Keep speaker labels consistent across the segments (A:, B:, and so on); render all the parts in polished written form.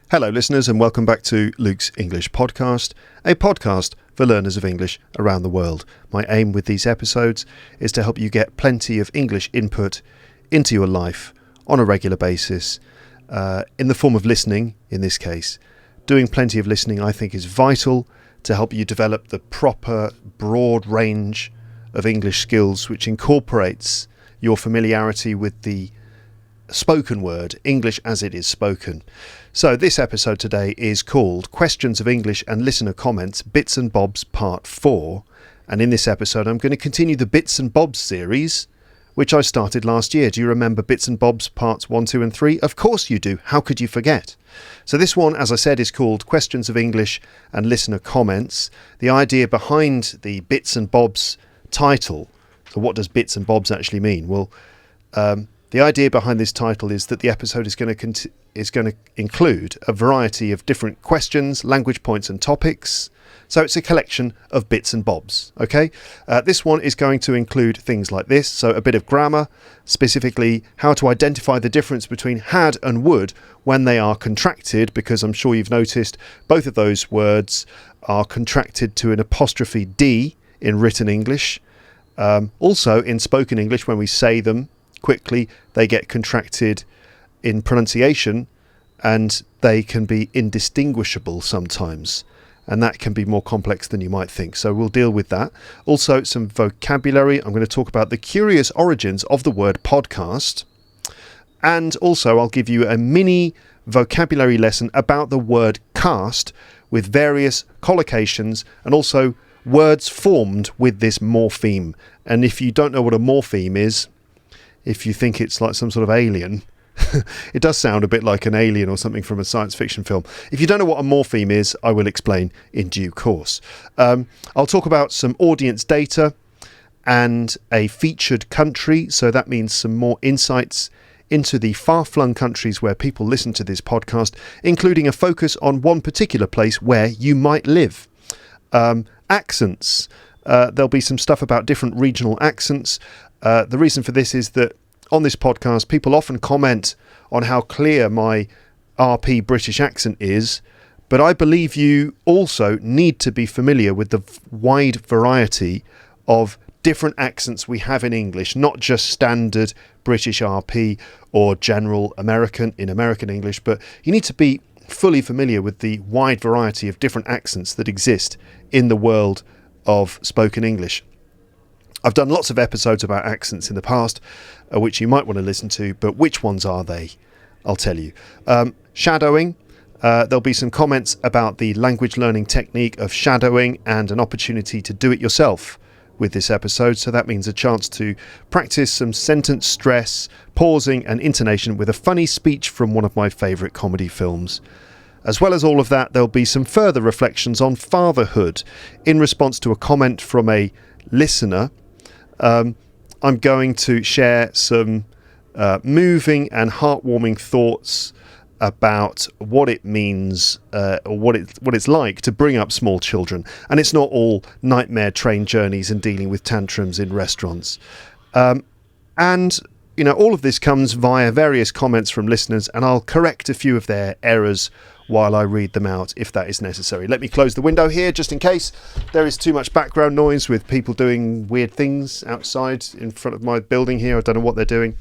A: Hello listeners and welcome back to Luke's English Podcast, a podcast for learners of English around the world. My aim with these episodes is to help you get plenty of English input into your life on a regular basis, in the form of listening in this case. Doing plenty of listening I think is vital to help you develop the proper broad range of English skills which incorporates your familiarity with the spoken word, English as it is spoken. So this episode today is called Questions of English and Listener Comments, Bits and Bobs Part 4. And in this episode I'm going to continue the Bits and Bobs series, which I started last year. Do you remember Bits and Bobs Parts 1, 2 and 3? Of course you do. How could you forget? So this one, as I said, is called Questions of English and Listener Comments. The idea behind the Bits and Bobs title, so what does Bits and Bobs actually mean? Well, the idea behind this title is that the episode is going to include a variety of different questions, language points and topics. So it's a collection of bits and bobs, okay? This one is going to include things like this. So a bit of grammar, specifically how to identify the difference between had and would when they are contracted, because I'm sure you've noticed both of those words are contracted to an apostrophe D in written English. Also in spoken English, when we say them quickly, they get contracted in pronunciation and they can be indistinguishable sometimes, and that can be more complex than you might think. So we'll deal with that. Also some vocabulary. I'm going to talk about the curious origins of the word podcast, and also I'll give you a mini vocabulary lesson about the word cast with various collocations and also words formed with this morpheme. And if you don't know what a morpheme is, if you think it's like some sort of alien, it does sound a bit like an alien or something from a science fiction film. If you don't know what a morpheme is, I will explain in due course. I'll talk about some audience data and a featured country. So that means some more insights into the far-flung countries where people listen to this podcast, including a focus on one particular place where you might live. Accents. There'll be some stuff about different regional accents. The reason for this is that on this podcast, people often comment on how clear my RP British accent is, but I believe you also need to be familiar with the wide variety of different accents we have in English, not just standard British RP or general American in American English, but you need to be fully familiar with the wide variety of different accents that exist in the world of spoken English. I've done lots of episodes about accents in the past, which you might want to listen to, but which ones are they? I'll tell you. Shadowing. There'll be some comments about the language learning technique of shadowing and an opportunity to do it yourself with this episode. So that means a chance to practice some sentence stress, pausing and intonation with a funny speech from one of my favourite comedy films. As well as all of that, there'll be some further reflections on fatherhood in response to a comment from a listener. I'm going to share some moving and heartwarming thoughts about what it means, or what it's like to bring up small children. And it's not all nightmare train journeys and dealing with tantrums in restaurants. And you know, all of this comes via various comments from listeners, and I'll correct a few of their errors while I read them out if that is necessary. Let me close the window here just in case there is too much background noise with people doing weird things outside in front of my building here. I don't know what they're doing.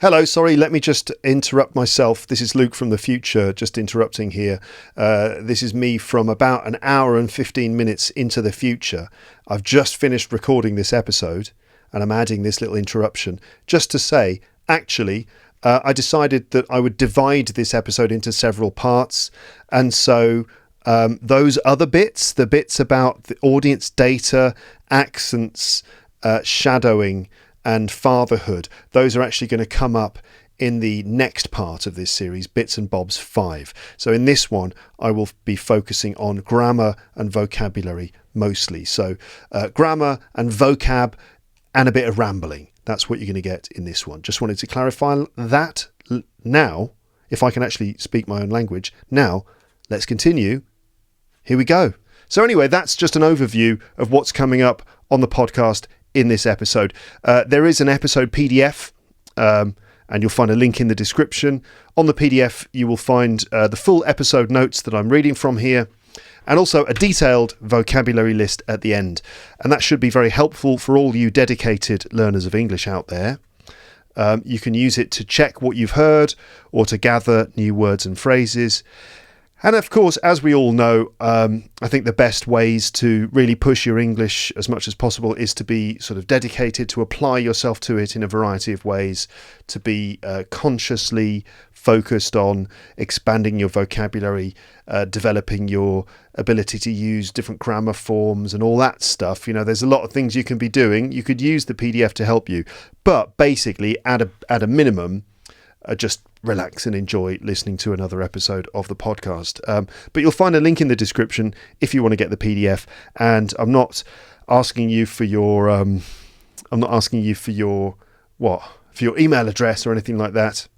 A: Hello, sorry, let me just interrupt myself. This is Luke from the future, just interrupting here. This is me from about an hour and 15 minutes into the future. I've just finished recording this episode and I'm adding this little interruption just to say, actually, I decided that I would divide this episode into several parts. And so those other bits, the bits about the audience data, accents, shadowing and fatherhood, those are actually going to come up in the next part of this series, Bits and Bobs 5. So in this one, I will be focusing on grammar and vocabulary mostly. So grammar and vocab and a bit of rambling. That's what you're going to get in this one. Just wanted to clarify that now, if I can actually speak my own language. Now, let's continue. Here we go. So anyway, that's just an overview of what's coming up on the podcast in this episode. There is an episode PDF and you'll find a link in the description. On the PDF, you will find the full episode notes that I'm reading from here, and also a detailed vocabulary list at the end. And that should be very helpful for all you dedicated learners of English out there. You can use it to check what you've heard or to gather new words and phrases. And of course, as we all know, I think the best ways to really push your English as much as possible is to be sort of dedicated, to apply yourself to it in a variety of ways, to be consciously focused on expanding your vocabulary, developing your ability to use different grammar forms and all that stuff. You know, there's a lot of things you can be doing. You could use the PDF to help you, but basically at a minimum, just relax and enjoy listening to another episode of the podcast. But you'll find a link in the description if you want to get the PDF. And I'm not asking you for your for your email address or anything like that.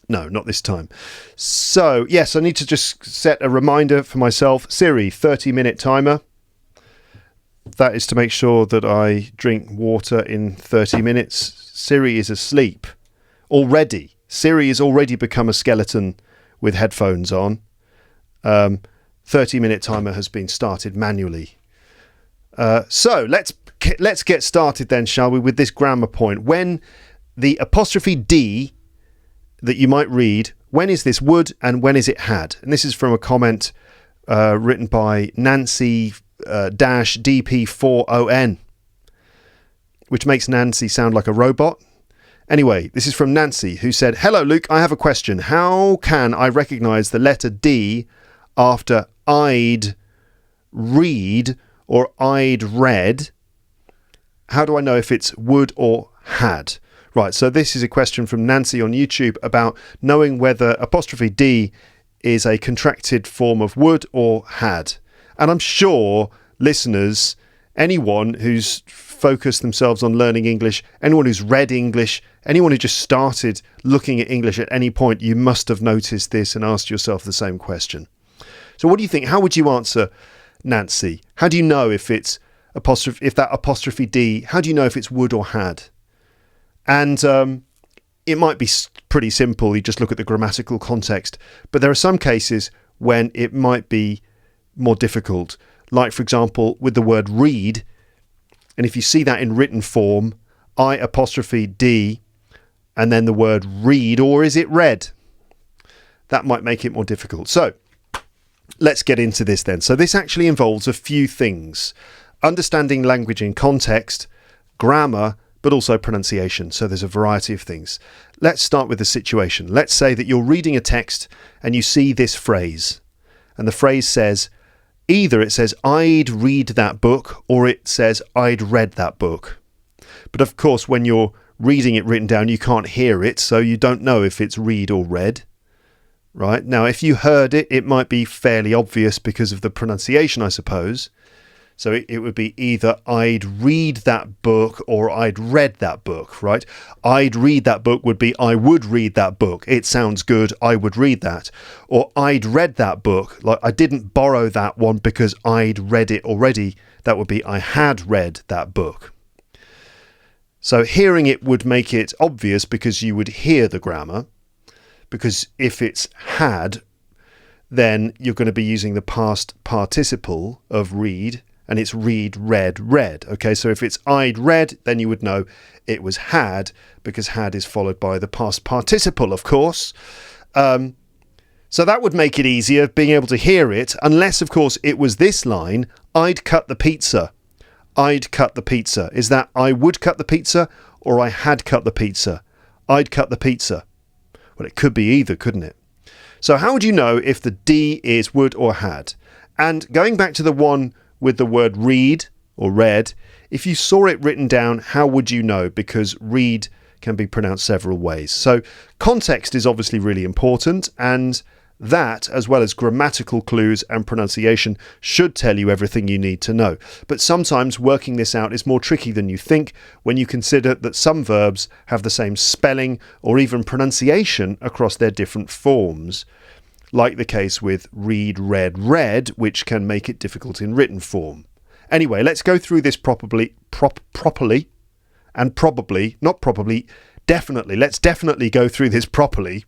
A: No, not this time. So yes, I need to just set a reminder for myself. Siri, 30-minute timer. That is to make sure that I drink water in 30 minutes. Siri is asleep already. Siri has already become a skeleton with headphones on. 30-minute timer has been started manually. So let's get started then, shall we, with this grammar point. When the apostrophe D that you might read, when is this would and when is it had? And this is from a comment written by Nancy DP4ON, which makes Nancy sound like a robot. Anyway, this is from Nancy, who said, "Hello, Luke, I have a question. How can I recognise the letter D after I'd read or I'd read? How do I know if it's would or had?" Right, so this is a question from Nancy on YouTube about knowing whether apostrophe D is a contracted form of would or had. And I'm sure listeners, anyone who's focused themselves on learning English, anyone who's read English, anyone who just started looking at English at any point, you must have noticed this and asked yourself the same question. So what do you think? How would you answer Nancy? How do you know if it's if that apostrophe D, how do you know if it's would or had? And it might be pretty simple. You just look at the grammatical context. But there are some cases when it might be more difficult. Like, for example, with the word read. And if you see that in written form, I apostrophe D, and then the word read, or is it read? That might make it more difficult. So let's get into this then. So this actually involves a few things. Understanding language in context, grammar, but also pronunciation. So there's a variety of things. Let's start with the situation. Let's say that you're reading a text and you see this phrase. And the phrase says, either it says, I'd read that book, or it says, I'd read that book. But of course, when you're reading it written down, you can't hear it, so you don't know if it's read or read. Right? Now, if you heard it, it might be fairly obvious because of the pronunciation, I suppose. So it would be either I'd read that book or I'd read that book, right? I'd read that book would be I would read that book. It sounds good. I would read that. Or I'd read that book. Like I didn't borrow that one because I'd read it already. That would be I had read that book. So hearing it would make it obvious because you would hear the grammar. Because if it's had, then you're going to be using the past participle of read. And it's read, read, read. Okay, so if it's I'd read, then you would know it was had, because had is followed by the past participle, of course. So that would make it easier being able to hear it, unless, of course, it was this line, I'd cut the pizza. I'd cut the pizza. Is that I would cut the pizza or I had cut the pizza? I'd cut the pizza. Well, it could be either, couldn't it? So how would you know if the D is would or had? And going back to the one with the word read or read, if you saw it written down, how would you know? Because read can be pronounced several ways. So context is obviously really important, and that, as well as grammatical clues and pronunciation, should tell you everything you need to know. But sometimes working this out is more tricky than you think when you consider that some verbs have the same spelling or even pronunciation across their different forms, like the case with read, read, read, which can make it difficult in written form. Anyway, let's go through this properly and probably, not probably, let's definitely go through this properly,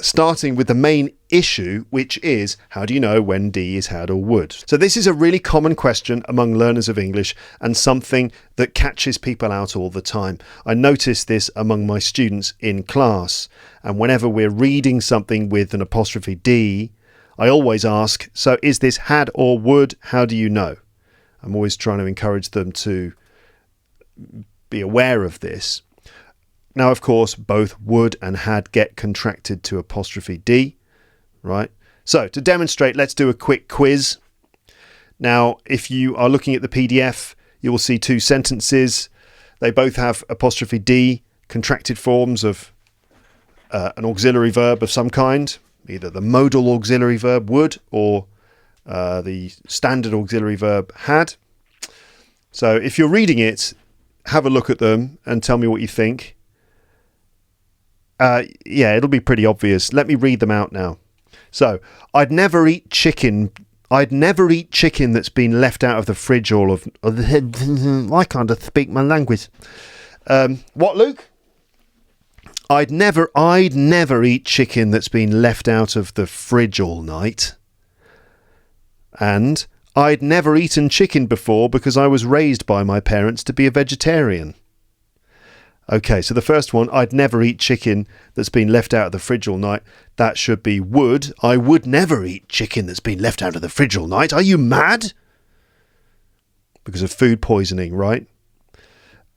A: starting with the main issue, which is, how do you know when D is had or would? So this is a really common question among learners of English and something that catches people out all the time. I notice this among my students in class, and whenever we're reading something with an apostrophe D, I always ask, so is this had or would? How do you know? I'm always trying to encourage them to be aware of this. Now, of course, both would and had get contracted to apostrophe D, right? So to demonstrate, let's do a quick quiz. Now, if you are looking at the PDF, you will see two sentences. They both have apostrophe D, contracted forms of an auxiliary verb of some kind, either the modal auxiliary verb would or the standard auxiliary verb had. So if you're reading it, have a look at them and tell me what you think. Yeah, it'll be pretty obvious. Let me read them out now. So, I'd never eat chicken that's been left out of the fridge or of the... I can't speak my language. What, Luke? I'd never eat chicken that's been left out of the fridge all night. And I'd never eaten chicken before because I was raised by my parents to be a vegetarian. Okay, so the first one, I'd never eat chicken that's been left out of the fridge all night. That should be would. I would never eat chicken that's been left out of the fridge all night. Are you mad? Because of food poisoning, right?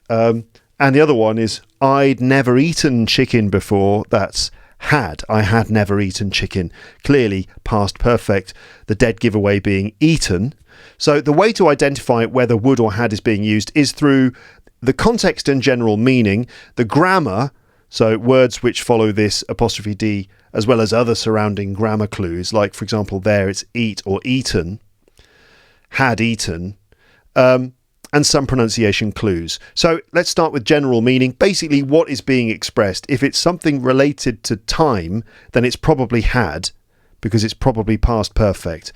A: And the other one is, I'd never eaten chicken before. That's had. I had never eaten chicken. Clearly past perfect, the dead giveaway being eaten. So the way to identify whether would or had is being used is through the context and general meaning, the grammar, so words which follow this apostrophe D, as well as other surrounding grammar clues, like, for example, there it's eat or eaten, had eaten, and some pronunciation clues. So let's start with general meaning. Basically, what is being expressed? If it's something related to time, then it's probably had, because it's probably past perfect.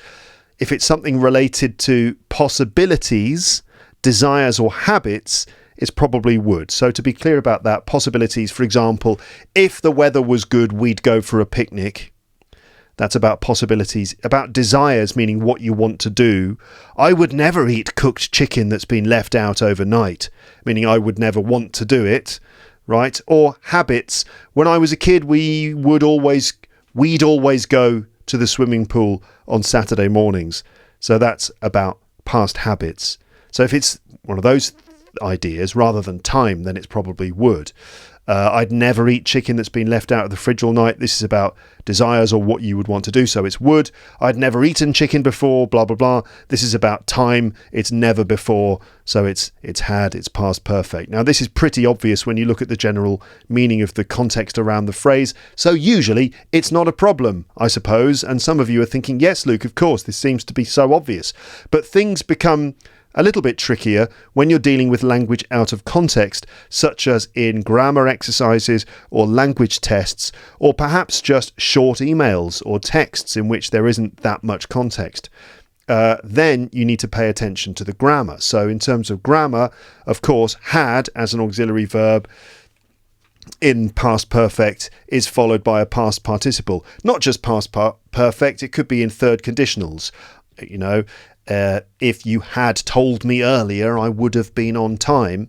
A: If it's something related to possibilities, desires or habits, it's probably would. So to be clear about that, possibilities, for example, if the weather was good, we'd go for a picnic. That's about possibilities. About desires, meaning what you want to do. I would never eat cooked chicken that's been left out overnight, meaning I would never want to do it, right? Or habits. When I was a kid, we'd always go to the swimming pool on Saturday mornings. So that's about past habits. So if it's one of those ideas rather than time, then it's probably would. I'd never eat chicken that's been left out of the fridge all night. This is about desires or what you would want to do, so it's would. I'd never eaten chicken before, blah blah blah. This is about time. It's never before, so it's had, it's past perfect. Now this is pretty obvious when you look at the general meaning of the context around the phrase, so usually it's not a problem, I suppose. And some of you are thinking, yes Luke, of course, this seems to be so obvious. But things become a little bit trickier when you're dealing with language out of context, such as in grammar exercises or language tests, or perhaps just short emails or texts in which there isn't that much context. Then you need to pay attention to the grammar. So in terms of grammar, of course, had as an auxiliary verb in past perfect is followed by a past participle. Not just past perfect, it could be in third conditionals. You know, if you had told me earlier, I would have been on time.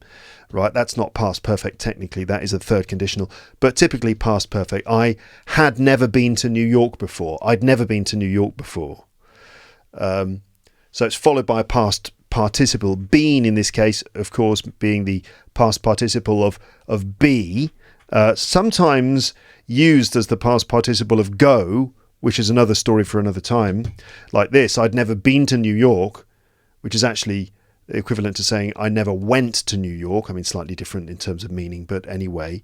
A: Right, that's not past perfect technically, that is a third conditional, but typically past perfect. I had never been to New York before. I'd never been to New York before. So it's followed by a past participle. Been in this case, of course, being the past participle of be, sometimes used as the past participle of go, which is another story for another time. Like this, I'd never been to New York, which is actually equivalent to saying I never went to New York. I mean, slightly different in terms of meaning, but anyway,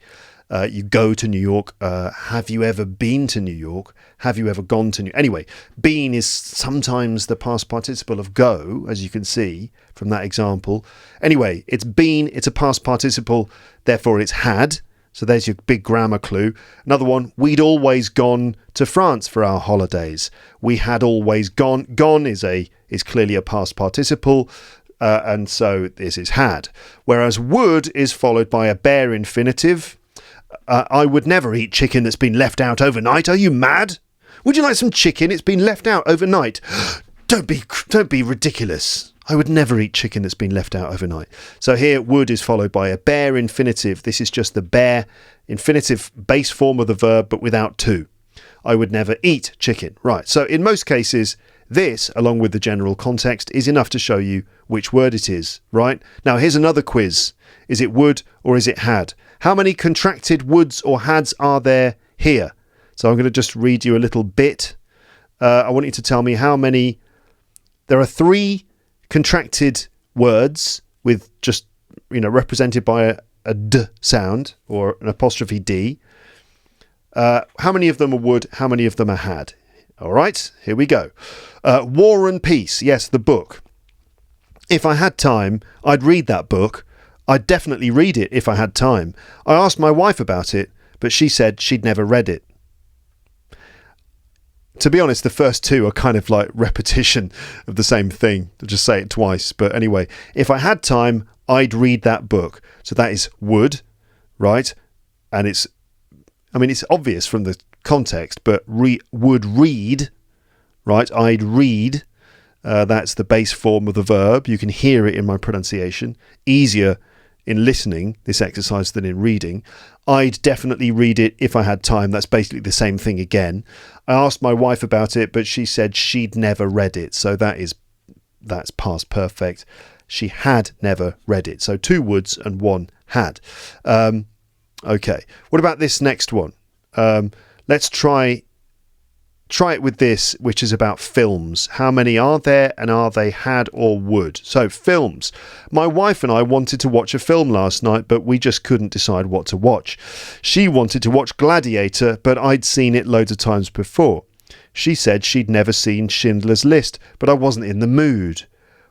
A: you go to New York. Have you ever been to New York? Have you ever gone to New York? Anyway, been is sometimes the past participle of go, as you can see from that example. Anyway, it's been, it's a past participle, therefore it's had. So there's your big grammar clue. Another one, we'd always gone to France for our holidays. We had always gone. Gone is clearly a past participle. and so this is had. Whereas would is followed by a bare infinitive. I would never eat chicken that's been left out overnight. Are you mad? Would you like some chicken? It's been left out overnight. Don't be ridiculous. I would never eat chicken that's been left out overnight. So here, would is followed by a bare infinitive. This is just the bare infinitive base form of the verb, but without to. I would never eat chicken. Right. So in most cases, this, along with the general context, is enough to show you which word it is. Right. Now, here's another quiz. Is it would or is it had? How many contracted woulds or hads are there here? So I'm going to just read you a little bit. I want you to tell me how many. There are 3 contracted words with just, represented by a d sound or an apostrophe d. How many of them are would? How many of them are had? All right, here we go. War and Peace. Yes, the book. If I had time, I'd read that book. I'd definitely read it if I had time. I asked my wife about it, but she said she'd never read it. To be honest, the first 2 are kind of like repetition of the same thing. I'll just say it twice. But anyway, if I had time, I'd read that book. So that is would, right? And it's obvious from the context, but would read, right? I'd read. That's the base form of the verb. You can hear it in my pronunciation. Easier in listening, this exercise, than in reading. I'd definitely read it if I had time. That's basically the same thing again. I asked my wife about it, but she said she'd never read it. So that's past perfect. She had never read it. So 2 woulds and 1 had. Okay. What about this next one? Let's try it with this, which is about films. How many are there, and are they had or would? So films. My wife and I wanted to watch a film last night, but we just couldn't decide what to watch. She wanted to watch Gladiator, but I'd seen it loads of times before. She said she'd never seen Schindler's List, but I wasn't in the mood.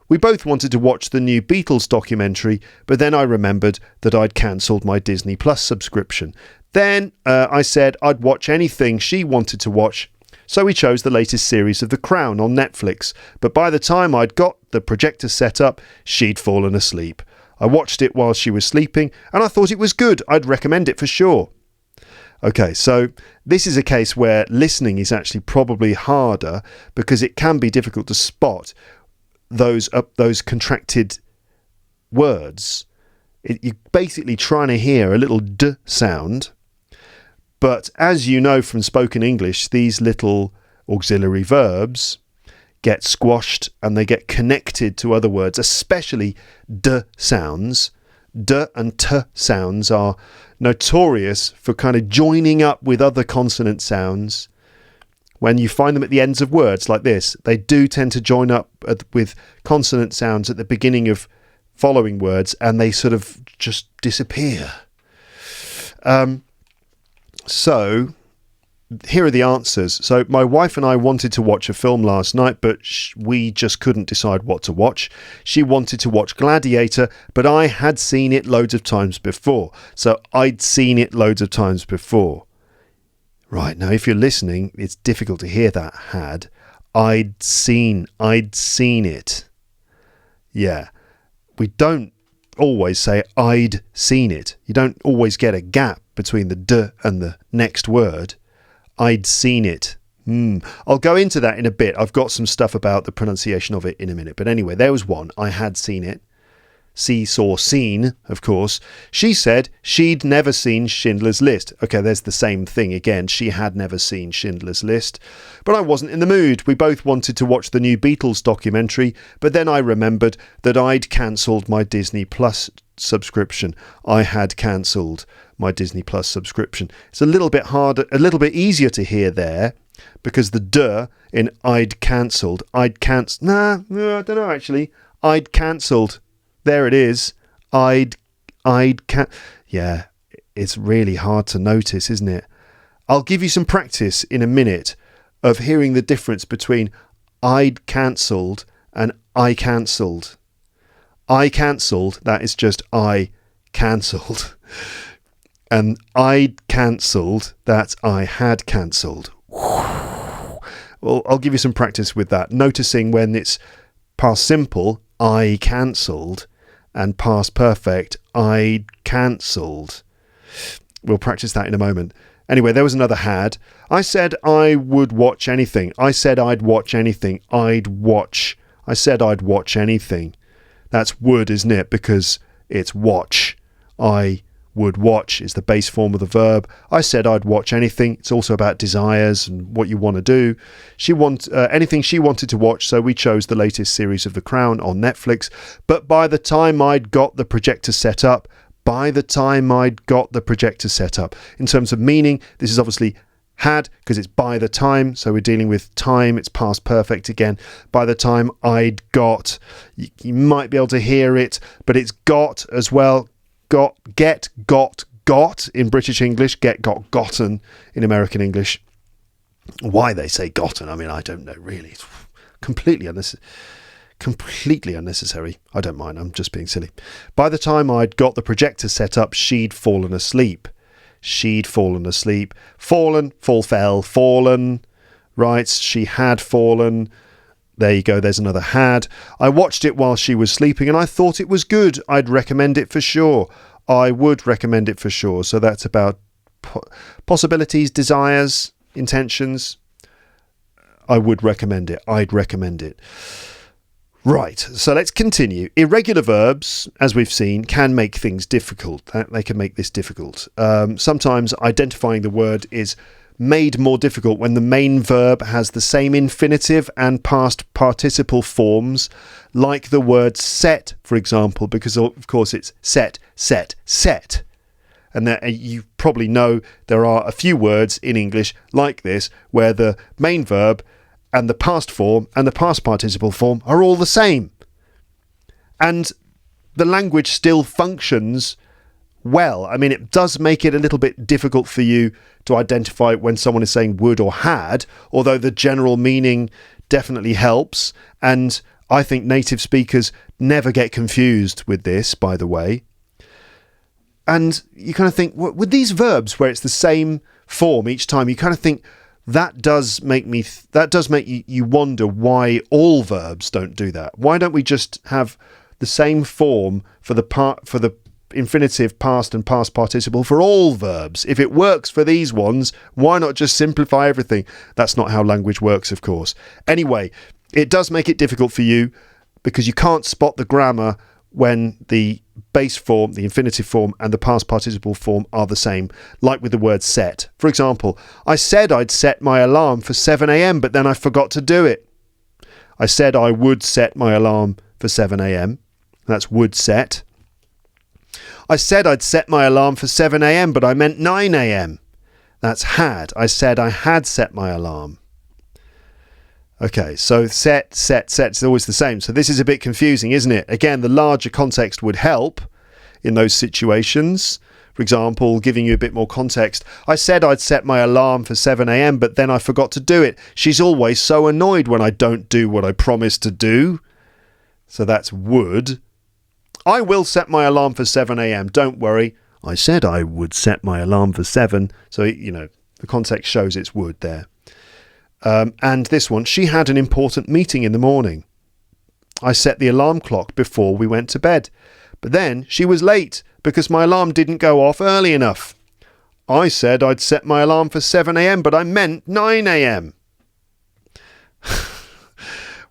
A: We both wanted to watch the new Beatles documentary, but then I remembered that I'd cancelled my Disney Plus subscription. Then I said I'd watch anything she wanted to watch. So we chose the latest series of The Crown on Netflix, but by the time I'd got the projector set up, she'd fallen asleep. I watched it while she was sleeping, and I thought it was good. I'd recommend it for sure. Okay, so this is a case where listening is actually probably harder because it can be difficult to spot those contracted words. You're basically trying to hear a little d sound. But as you know from spoken English, these little auxiliary verbs get squashed and they get connected to other words, especially d sounds. D and t sounds are notorious for kind of joining up with other consonant sounds. When you find them at the ends of words like this, they do tend to join up with consonant sounds at the beginning of following words, and they sort of just disappear. So here are the answers. So my wife and I wanted to watch a film last night, but we just couldn't decide what to watch. She wanted to watch Gladiator, but I had seen it loads of times before. So I'd seen it loads of times before. Right, now if you're listening, it's difficult to hear that had. I'd seen it. Yeah. We don't always say I'd seen it. You don't always get a gap between the d and the next word. I'd seen it. I'll go into that in a bit. I've got some stuff about the pronunciation of it in a minute. But anyway, there was one. I had seen it. See, saw, seen, of course. She said she'd never seen Schindler's List. Okay, there's the same thing again. She had never seen Schindler's List. But I wasn't in the mood. We both wanted to watch the new Beatles documentary, but then I remembered that I'd cancelled my Disney Plus subscription. I had cancelled my Disney Plus subscription. It's a little bit harder, a little bit easier to hear there, because the d in I'd cancelled, I don't know actually. I'd cancelled. There it is. Yeah, it's really hard to notice, isn't it? I'll give you some practice in a minute of hearing the difference between I'd cancelled and I cancelled. I cancelled, that is just I cancelled. And I'd cancelled, that's I had cancelled. Well, I'll give you some practice with that. Noticing when it's past simple, I cancelled, and past perfect, I'd cancelled. We'll practice that in a moment. Anyway, there was another had. I said I would watch anything. I said I'd watch anything. I'd watch. I said I'd watch anything. That's would, isn't it? Because it's watch. I would watch is the base form of the verb. I said I'd watch anything. It's also about desires and what you want to do. Anything she wanted to watch, so we chose the latest series of The Crown on Netflix. But by the time I'd got the projector set up, in terms of meaning, this is obviously had because it's by the time, so we're dealing with time, it's past perfect again. By the time I'd got, you might be able to hear it, but it's got as well. Got in British English, got, gotten in American English. Why they say gotten, I mean, I don't know really. It's completely unnecessary. I don't mind, I'm just being silly. By the time I'd got the projector set up, she'd fallen asleep. Fallen, fell, fallen. Right, she had fallen. There you go, there's another had. I watched it while she was sleeping and I thought it was good. I'd recommend it for sure. I would recommend it for sure. So that's about possibilities, desires, intentions. I would recommend it. I'd recommend it. Right, so let's continue. Irregular verbs, as we've seen, can make things difficult. They can make this difficult. Sometimes identifying the word is made more difficult when the main verb has the same infinitive and past participle forms, like the word set, for example, because of course it's set. And you probably know there are a few words in English like this where the main verb and the past form and the past participle form are all the same. And the language still functions well. I mean, it does make it a little bit difficult for you to identify when someone is saying would or had, although the general meaning definitely helps. And I think native speakers never get confused with this, by the way. And you kind of think, with these verbs where it's the same form each time, you kind of think that does make you wonder why all verbs don't do that. Why don't we just have the same form for the infinitive, past and past participle for all verbs? If it works for these ones, why not just simplify everything? That's not how language works, of course. Anyway, it does make it difficult for you because you can't spot the grammar when the base form, the infinitive form, and the past participle form are the same, like with the word set. For example, I said I'd set my alarm for 7 a.m, but then I forgot to do it. I said I would set my alarm for 7 a.m. That's would set. I said I'd set my alarm for 7 a.m, but I meant 9 a.m. That's had. I said I had set my alarm. Okay, so set's always the same. So this is a bit confusing, isn't it? Again, the larger context would help in those situations. For example, giving you a bit more context. I said I'd set my alarm for 7 a.m, but then I forgot to do it. She's always so annoyed when I don't do what I promised to do. So that's would. I will set my alarm for 7 a.m. Don't worry. I said I would set my alarm for 7. So, the context shows it's would there. And this one, she had an important meeting in the morning. I set the alarm clock before we went to bed. But then she was late because my alarm didn't go off early enough. I said I'd set my alarm for 7 a.m, but I meant 9 a.m.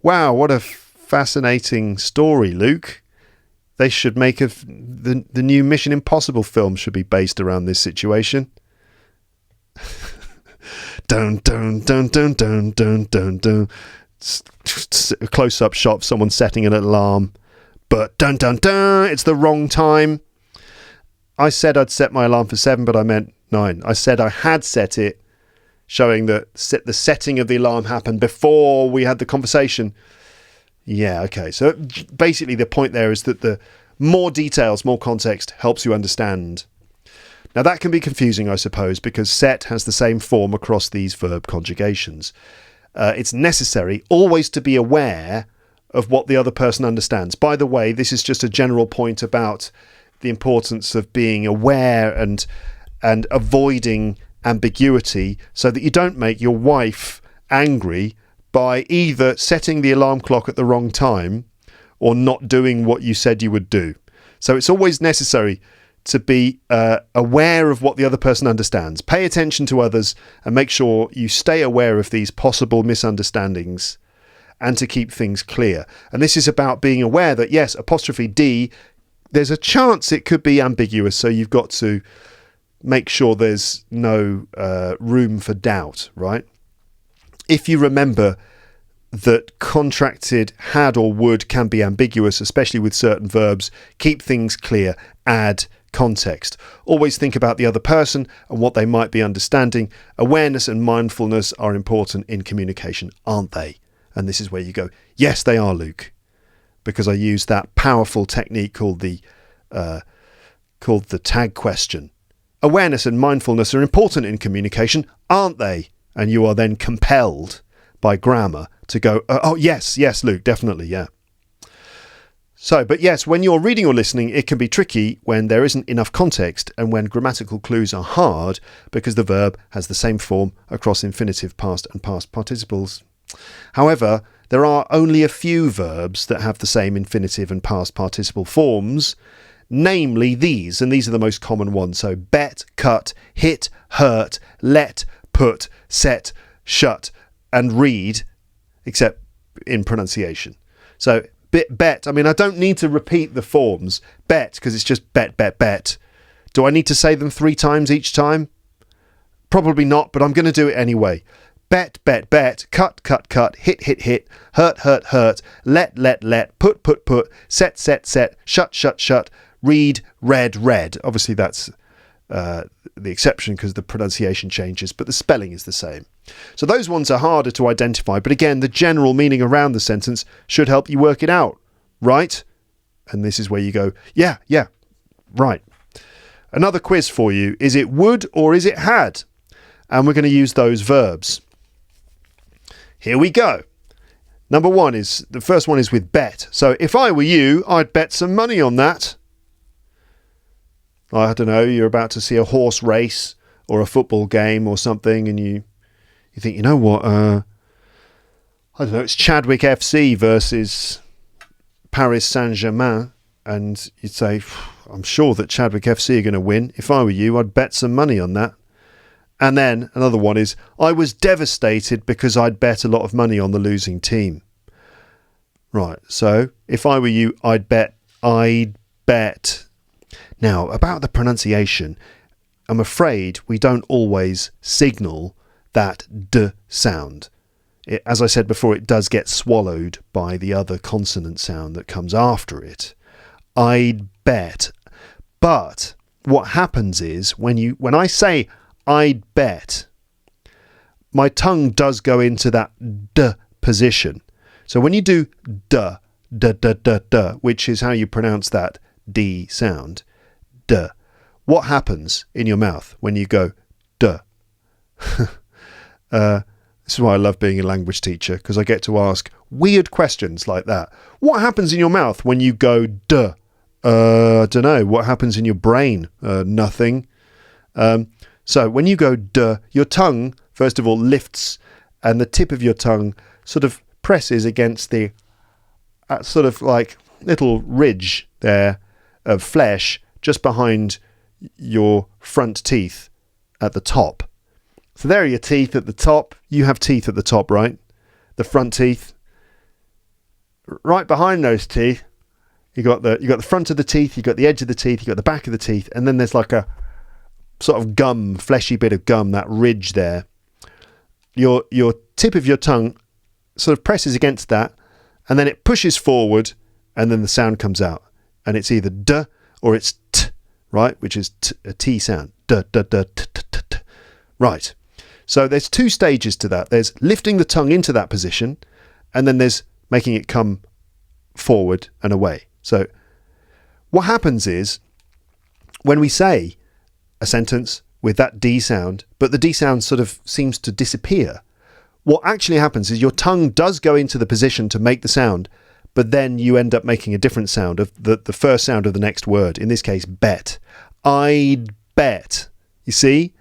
A: Wow, what a fascinating story, Luke. They should make the new Mission Impossible film should be based around this situation. Dun dun dun dun dun dun dun dun. A close-up shot of someone setting an alarm, but dun dun dun, it's the wrong time. I said I'd set my alarm for 7, but I meant 9. I said I had set it, showing that the setting of the alarm happened before we had the conversation. Yeah, okay. So basically the point there is that the more details, more context helps you understand. Now that can be confusing, I suppose, because set has the same form across these verb conjugations. It's necessary always to be aware of what the other person understands. By the way, this is just a general point about the importance of being aware and avoiding ambiguity so that you don't make your wife angry by either setting the alarm clock at the wrong time or not doing what you said you would do. So it's always necessary to be aware of what the other person understands. Pay attention to others and make sure you stay aware of these possible misunderstandings and to keep things clear. And this is about being aware that, yes, apostrophe D, there's a chance it could be ambiguous, so you've got to make sure there's no room for doubt, right? If you remember that contracted had or would can be ambiguous, especially with certain verbs, keep things clear, add context. Always think about the other person and what they might be understanding. Awareness and mindfulness are important in communication, aren't they? And this is where you go, yes, they are, Luke, because I use that powerful technique called the tag question. Awareness and mindfulness are important in communication, aren't they? And you are then compelled by grammar to go, oh, yes, Luke, definitely, yeah. So, but yes, when you're reading or listening, it can be tricky when there isn't enough context and when grammatical clues are hard because the verb has the same form across infinitive, past and past participles. However, there are only a few verbs that have the same infinitive and past participle forms, namely these, and these are the most common ones. So bet, cut, hit, hurt, let, put, set, shut, and read, except in pronunciation. So bet, I mean, I don't need to repeat the forms. Bet, because it's just bet, bet, bet. Do I need to say them 3 times each time? Probably not, but I'm going to do it anyway. Bet, bet, bet, cut, cut, cut, hit, hit, hit, hurt, hurt, hurt, let, put, put, put, set, set, set, shut, shut, shut, read, read, read. Obviously that's the exception because the pronunciation changes, but the spelling is the same. So those ones are harder to identify, but again, the general meaning around the sentence should help you work it out, right? And this is where you go, yeah, right. Another quiz for you, is it would or is it had? And we're going to use those verbs. Here we go. The first one is with bet. So if I were you, I'd bet some money on that. I don't know, you're about to see a horse race or a football game or something and you think, you know what, I don't know, it's Chadwick FC versus Paris Saint-Germain, and you'd say, I'm sure that Chadwick FC are going to win. If I were you, I'd bet some money on that. And then another one is, I was devastated because I'd bet a lot of money on the losing team. Right, so if I were you, I'd bet. Now, about the pronunciation, I'm afraid we don't always signal that D sound. As I said before, it does get swallowed by the other consonant sound that comes after it. I'd bet. But what happens is when I say I'd bet, my tongue does go into that D position. So when you do D, which is how you pronounce that D sound, D, what happens in your mouth when you go D? This is why I love being a language teacher, because I get to ask weird questions like that. What happens in your mouth when you go D? I don't know. What happens in your brain? Nothing. So when you go D, your tongue, first of all, lifts, and the tip of your tongue sort of presses against the sort of like little ridge there of flesh just behind your front teeth at the top. So there are your teeth at the top. You have teeth at the top, right? The front teeth. Right behind those teeth, you got the front of the teeth, you got the edge of the teeth, you got the back of the teeth, and then there's like a sort of gum, fleshy bit of gum, that ridge there. Your tip of your tongue sort of presses against that, and then it pushes forward, and then the sound comes out, and it's either D or it's T, right? Which is a T sound. D, D, D, T, T, T, T. Right. So there's 2 stages to that. There's lifting the tongue into that position, and then there's making it come forward and away. So what happens is when we say a sentence with that D sound, but the D sound sort of seems to disappear, what actually happens is your tongue does go into the position to make the sound, but then you end up making a different sound of the first sound of the next word, in this case, bet. I'd bet. You see?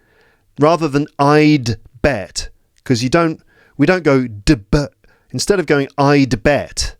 A: Rather than I'd bet, because we don't go d-b. Instead of going I'd bet,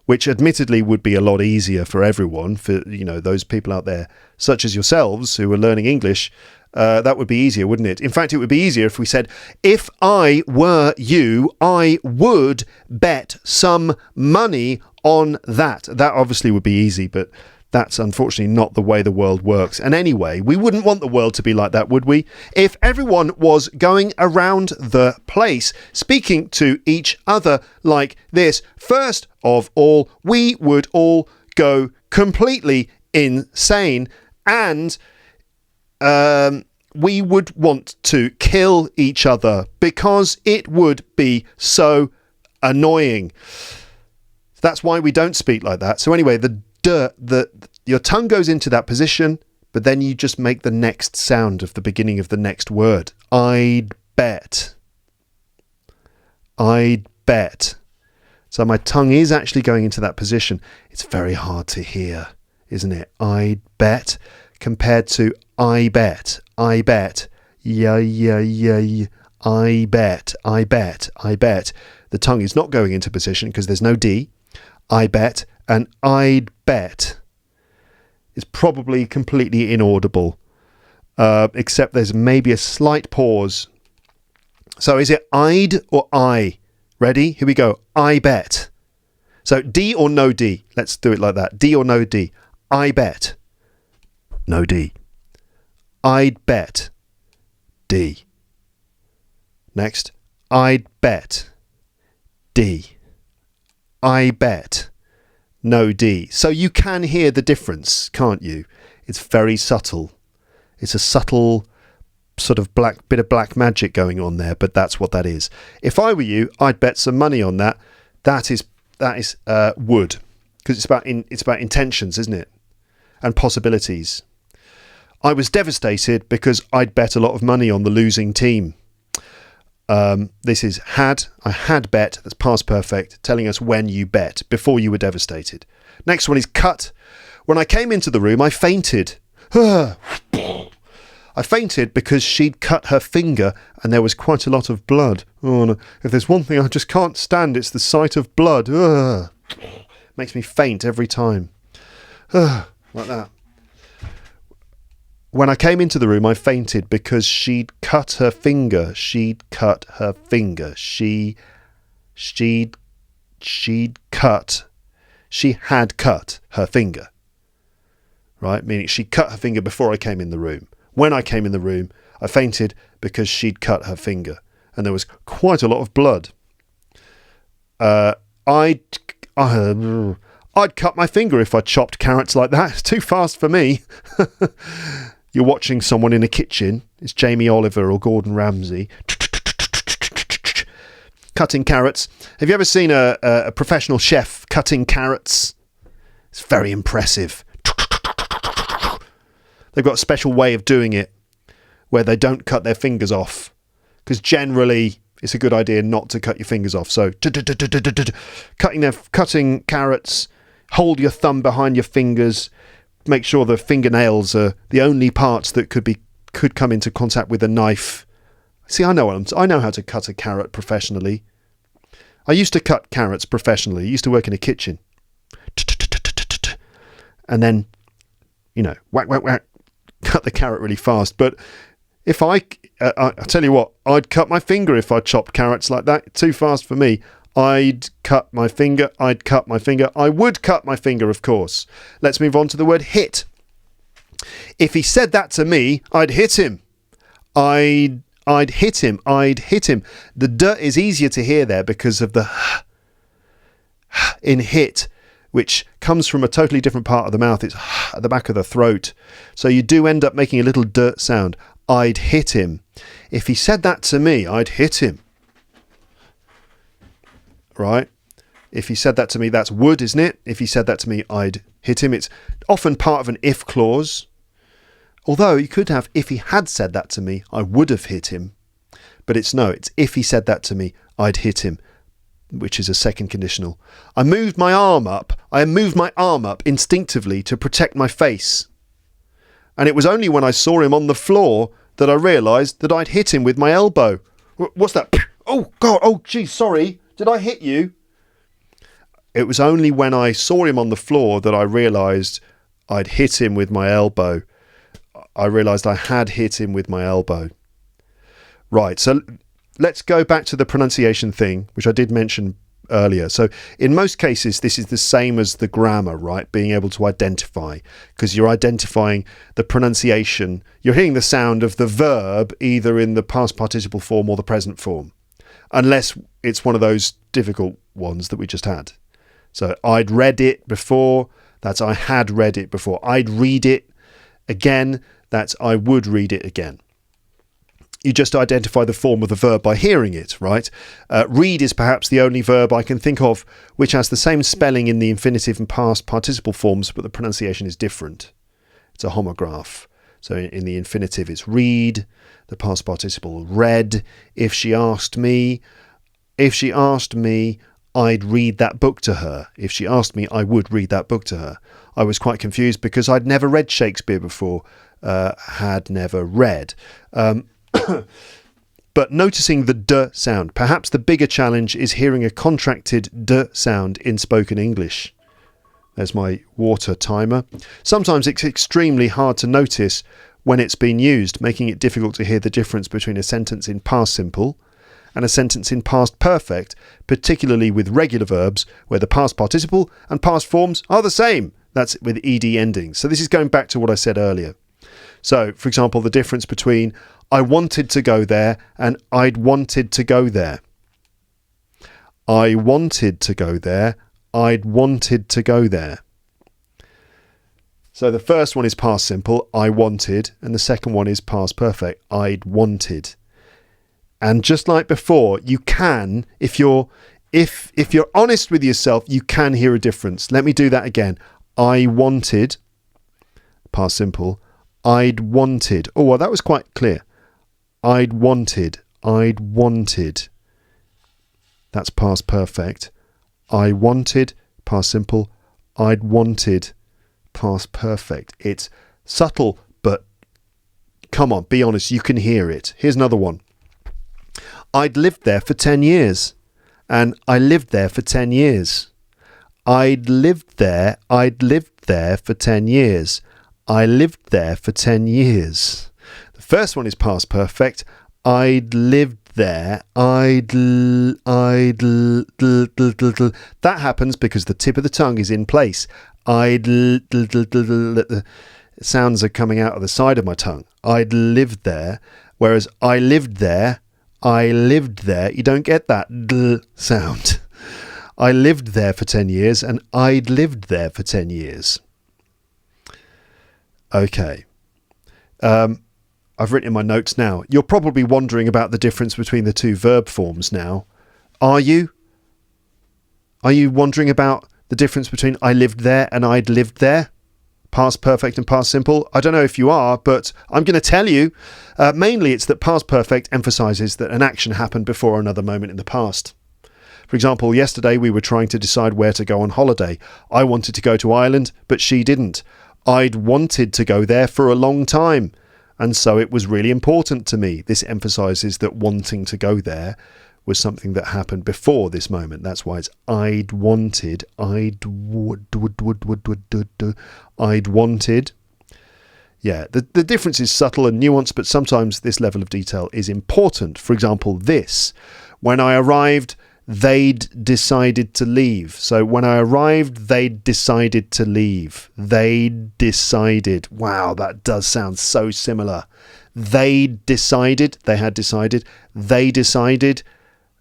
A: which admittedly would be a lot easier for everyone, for those people out there such as yourselves who are learning English. That would be easier, wouldn't it? In fact, it would be easier if we said, if I were you, I would bet some money on that. That obviously would be easy, but that's unfortunately not the way the world works. And anyway, we wouldn't want the world to be like that, would we? If everyone was going around the place, speaking to each other like this, first of all, we would all go completely insane, and we would want to kill each other because it would be so annoying. That's why we don't speak like that. So anyway, your tongue goes into that position, but then you just make the next sound of the beginning of the next word. I'd bet. I'd bet. So my tongue is actually going into that position. It's very hard to hear, isn't it? I'd bet compared to I bet. I bet. Yeah, yeah, yeah. I bet. I bet. I bet. The tongue is not going into position because there's no D. I bet. And I'd bet is probably completely inaudible, except there's maybe a slight pause. So is it I'd or I? Ready? Here we go. I bet. So D or no D? Let's do it like that. D or no D? I bet. No D. I'd bet. D. Next. I'd bet. D. I bet. No D. So you can hear the difference, can't you? It's very subtle. It's a subtle sort of bit of black magic going on there, but that's what that is. If I were you, I'd bet some money on that. That is would, because it's about intentions, isn't it? And possibilities. I was devastated because I'd bet a lot of money on the losing team. This is had. I had bet. That's past perfect, telling us when you bet, before you were devastated. Next one is cut. When I came into the room, I fainted. I fainted because she'd cut her finger and there was quite a lot of blood. Oh, no. If there's one thing I just can't stand, it's the sight of blood. Makes me faint every time. Like that. When I came into the room, I fainted because she'd cut her finger. She'd cut her finger. She'd cut. She had cut her finger. Right? Meaning she cut her finger before I came in the room. When I came in the room, I fainted because she'd cut her finger. And there was quite a lot of blood. I'd cut my finger if I chopped carrots like that. It's too fast for me. You're watching someone in a kitchen. It's Jamie Oliver or Gordon Ramsay. Cutting carrots. Have you ever seen a professional chef cutting carrots? It's very impressive. They've got a special way of doing it where they don't cut their fingers off. Because generally it's a good idea not to cut your fingers off. So cutting carrots, hold your thumb behind your fingers. Make sure the fingernails are the only parts that could come into contact with a knife. See, I know how to cut a carrot professionally. I used to cut carrots professionally. I used to work in a kitchen. And then, whack, whack, whack, cut the carrot really fast. But if I tell you what, I'd cut my finger if I chopped carrots like that. Too fast for me. I'd cut my finger. I'd cut my finger. I would cut my finger, of course. Let's move on to the word hit. If he said that to me, I'd hit him. I'd hit him. I'd hit him. The d is easier to hear there because of the in hit, which comes from a totally different part of the mouth. It's at the back of the throat. So you do end up making a little d sound. I'd hit him. If he said that to me, I'd hit him. Right? If he said that to me, that's would, isn't it? If he said that to me, I'd hit him. It's often part of an if clause. Although you could have, if he had said that to me, I would have hit him. But it's if he said that to me, I'd hit him, which is a second conditional. I moved my arm up instinctively to protect my face. And it was only when I saw him on the floor that I realised that I'd hit him with my elbow. What's that? Oh, God. Oh, gee, sorry. Did I hit you? it was only when I saw him on the floor that I realised I'd hit him with my elbow. I realised I had hit him with my elbow. Right, so let's go back to the pronunciation thing, which I did mention earlier. So in most cases, this is the same as the grammar, right? Being able to identify, because you're identifying the pronunciation. You're hearing the sound of the verb either in the past participle form or the present form, unless it's one of those difficult ones that we just had. So I'd read it before, that's I had read it before. I'd read it again, that's I would read it again. You just identify the form of the verb by hearing it, right? Read is perhaps the only verb I can think of which has the same spelling in the infinitive and past participle forms, but the pronunciation is different. It's a homograph. So in the infinitive it's read, the past participle read. If she asked me, I'd read that book to her. If she asked me, I would read that book to her. I was quite confused because I'd never read Shakespeare before, had never read. But noticing the d sound, perhaps the bigger challenge is hearing a contracted d sound in spoken English. There's my water timer. Sometimes it's extremely hard to notice when it's been used, making it difficult to hear the difference between a sentence in past simple and a sentence in past perfect, particularly with regular verbs where the past participle and past forms are the same. That's with ed endings. So this is going back to what I said earlier. So, for example, the difference between I wanted to go there and I'd wanted to go there. I wanted to go there. I'd wanted to go there. So the first one is past simple, I wanted, and the second one is past perfect, I'd wanted. And just like before, you can, if you're honest with yourself, you can hear a difference. Let me do that again. I wanted, past simple, I'd wanted. Oh, well, that was quite clear. I'd wanted. That's past perfect. I wanted, past simple. I'd wanted, past perfect. It's subtle, but come on, be honest, you can hear it. Here's another one. I'd lived there for 10 years. And I lived there for 10 years. I'd lived there for 10 years. I lived there for 10 years. The first one is past perfect. I'd lived there. That happens because the tip of the tongue is in place. Sounds are coming out of the side of my tongue. I'd lived there. Whereas I lived there, you don't get that sound. I lived there for 10 years and I'd lived there for 10 years. Okay. I've written in my notes now. You're probably wondering about the difference between the two verb forms now. Are you? Are you wondering about the difference between I lived there and I'd lived there? Past perfect and past simple? I don't know if you are, but I'm going to tell you. Mainly it's that past perfect emphasises that an action happened before another moment in the past. For example, yesterday we were trying to decide where to go on holiday. I wanted to go to Ireland, but she didn't. I'd wanted to go there for a long time, and so it was really important to me. This emphasises that wanting to go there was something that happened before this moment. That's why it's I'd wanted. I'd wanted. Yeah, the difference is subtle and nuanced, but sometimes this level of detail is important. For example, this. When I arrived, they'd decided to leave. So when I arrived, they'd decided to leave. They'd decided. Wow, that does sound so similar. They decided. They had decided. They decided.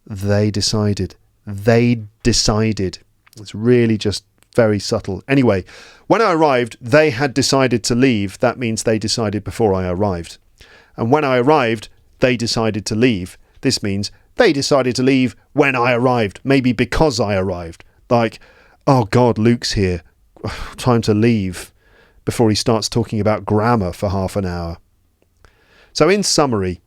A: They decided. They decided. It's really just very subtle. Anyway, when I arrived, they had decided to leave. That means they decided before I arrived. And when I arrived, they decided to leave. This means they decided to leave when I arrived, maybe because I arrived. Like, oh God, Luke's here. Time to leave, before he starts talking about grammar for half an hour. So in summary,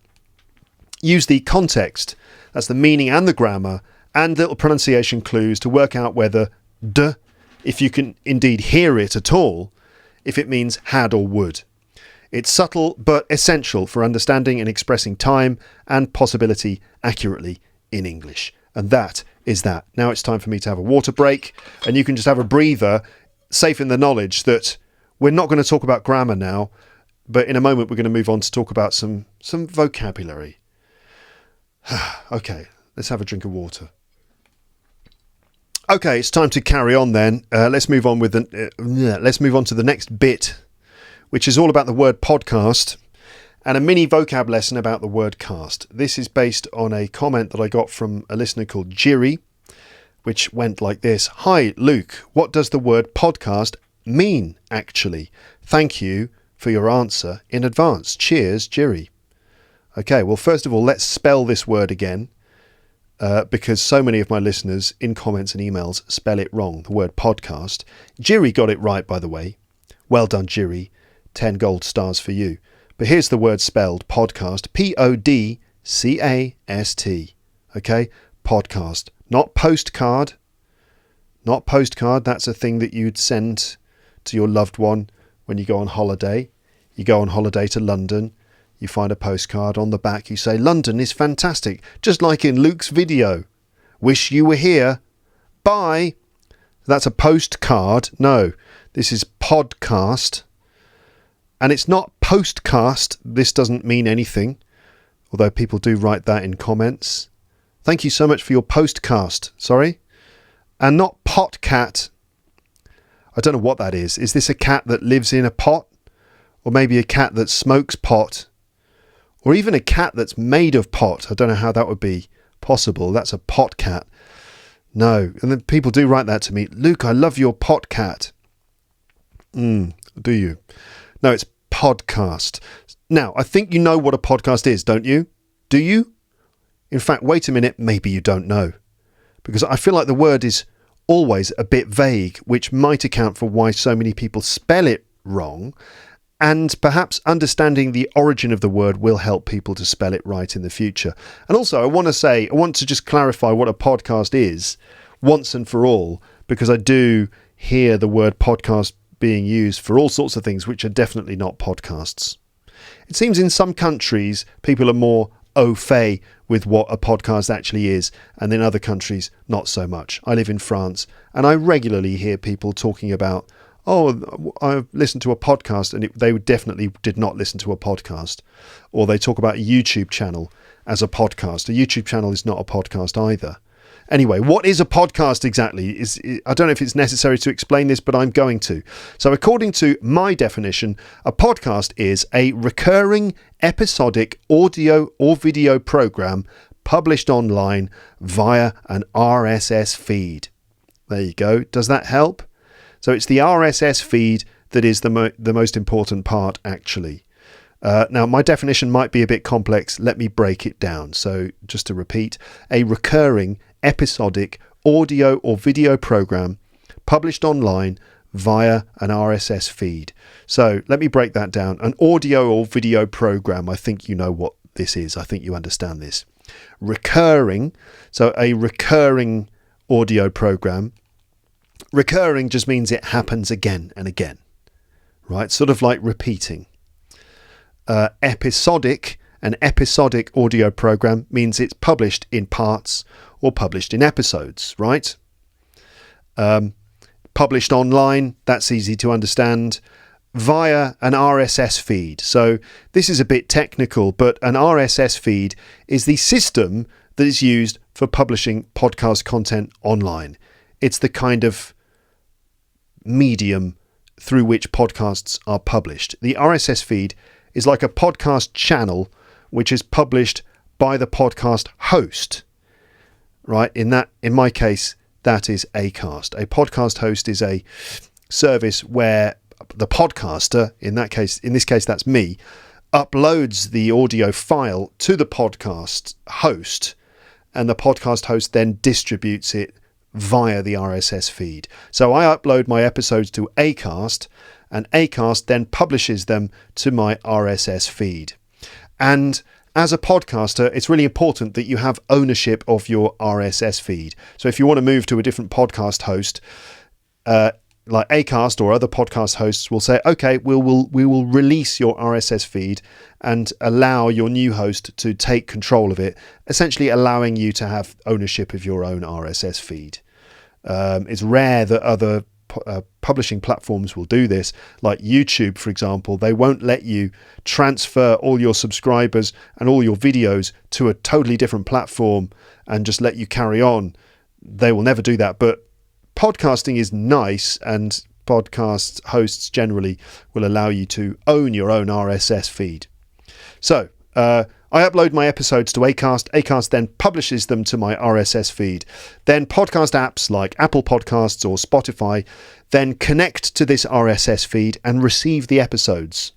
A: use the context, that's the meaning and the grammar, and little pronunciation clues to work out whether d, if you can indeed hear it at all, if it means had or would. It's subtle but essential for understanding and expressing time and possibility accurately in English. And that is that. Now it's time for me to have a water break, and you can just have a breather, safe in the knowledge that we're not going to talk about grammar now, but in a moment we're going to move on to talk about some vocabulary. Okay, let's have a drink of water. Okay, it's time to carry on then. Let's move on to the next bit, which is all about the word podcast and a mini vocab lesson about the word cast. This is based on a comment that I got from a listener called Jiri, which went like this. Hi, Luke. What does the word podcast mean, actually? Thank you for your answer in advance. Cheers, Jiri. Okay, well, first of all, let's spell this word again, because so many of my listeners in comments and emails spell it wrong, the word podcast. Jiri got it right, by the way. Well done, Jiri. 10 gold stars for you. But here's the word spelled, podcast, P-O-D-C-A-S-T. Okay, podcast. Not postcard. Not postcard. That's a thing that you'd send to your loved one when you go on holiday. You go on holiday to London. You find a postcard. On the back you say, London is fantastic. Just like in Luke's video. Wish you were here. Bye. That's a postcard. No, this is podcast. And it's not postcast. This doesn't mean anything, although people do write that in comments. Thank you so much for your postcast. Sorry. And not potcat. I don't know what that is. Is this a cat that lives in a pot? Or maybe a cat that smokes pot? Or even a cat that's made of pot? I don't know how that would be possible. That's a pot cat. No. And then people do write that to me. Luke, I love your pot cat. Do you? No, it's podcast. Now, I think you know what a podcast is, don't you? Do you? In fact, wait a minute, maybe you don't know. Because I feel like the word is always a bit vague, which might account for why so many people spell it wrong. And perhaps understanding the origin of the word will help people to spell it right in the future. And also, I want to just clarify what a podcast is once and for all, because I do hear the word podcast being used for all sorts of things which are definitely not podcasts. It seems in some countries people are more au fait with what a podcast actually is, and in other countries not so much. I live in France and I regularly hear people talking about, oh, I've listened to a podcast, and they definitely did not listen to a podcast. Or they talk about a YouTube channel as a podcast. A YouTube channel is not a podcast either. Anyway, what is a podcast exactly? I don't know if it's necessary to explain this, but I'm going to. So according to my definition, a podcast is a recurring episodic audio or video program published online via an RSS feed. There you go. Does that help? So it's the RSS feed that is the most important part, actually. Now, my definition might be a bit complex. Let me break it down. So just to repeat, a recurring episodic audio or video program published online via an RSS feed. So let me break that down. An audio or video program, I think you know what this is. I think you understand this. Recurring, so a recurring audio program. Recurring just means it happens again and again, right? Sort of like repeating. Episodic, an episodic audio program means it's published in parts or published in episodes, right? Published online, that's easy to understand, via an RSS feed. So this is a bit technical, but an RSS feed is the system that is used for publishing podcast content online. It's the kind of medium through which podcasts are published. The RSS feed is like a podcast channel which is published by the podcast host, right? In my case, that is Acast. A podcast host is a service where the podcaster, in this case that's me, uploads the audio file to the podcast host, and the podcast host then distributes it via the RSS feed. So I upload my episodes to Acast, and Acast then publishes them to my RSS feed. And as a podcaster, it's really important that you have ownership of your RSS feed. So if you want to move to a different podcast host, like Acast or other podcast hosts will say, okay, we will release your RSS feed and allow your new host to take control of it, essentially allowing you to have ownership of your own RSS feed. It's rare that other publishing platforms will do this, like YouTube, for example. They won't let you transfer all your subscribers and all your videos to a totally different platform and just let you carry on. They will never do that. But podcasting is nice, and podcast hosts generally will allow you to own your own RSS feed. So I upload my episodes to Acast. Acast then publishes them to my RSS feed. Then podcast apps like Apple Podcasts or Spotify then connect to this RSS feed and receive the episodes.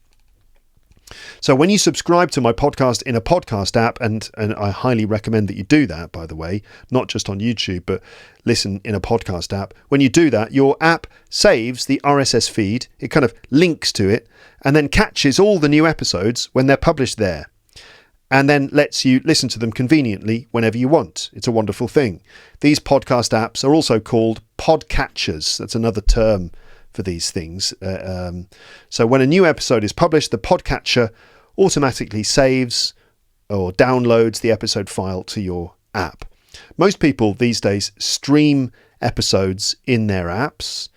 A: So when you subscribe to my podcast in a podcast app, and I highly recommend that you do that, by the way, not just on YouTube, but listen in a podcast app. When you do that, your app saves the RSS feed. It kind of links to it and then catches all the new episodes when they're published there, and then lets you listen to them conveniently whenever you want. It's a wonderful thing. These podcast apps are also called podcatchers. That's another term for these things. So when a new episode is published, the podcatcher automatically saves or downloads the episode file to your app. Most people these days stream episodes in their apps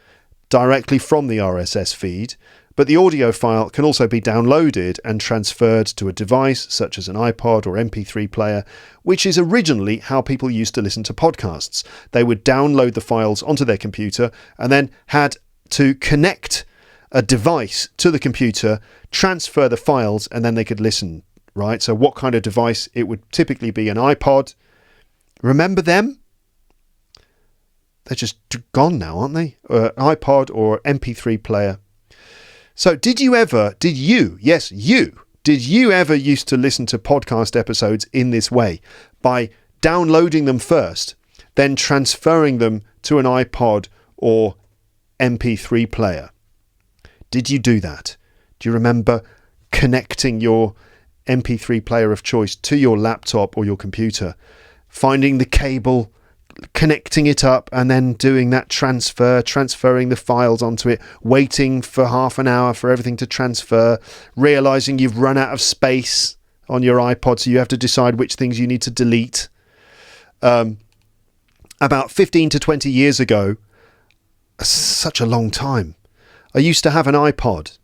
A: directly from the RSS feed, but the audio file can also be downloaded and transferred to a device such as an iPod or MP3 player, which is originally how people used to listen to podcasts. They would download the files onto their computer and then had to connect a device to the computer, transfer the files, and then they could listen, right? So what kind of device? It would typically be an iPod. Remember them? They're just gone now, aren't they? An iPod or MP3 player. So did you ever used to listen to podcast episodes in this way, by downloading them first, then transferring them to an iPod or MP3 player? Did you do that? Do you remember connecting your MP3 player of choice to your laptop or your computer, finding the cable, connecting it up, and then doing that transferring the files onto it, waiting for half an hour for everything to transfer, realizing you've run out of space on your iPod, so you have to decide which things you need to delete? About 15 to 20 years ago, such a long time, I used to have an iPod,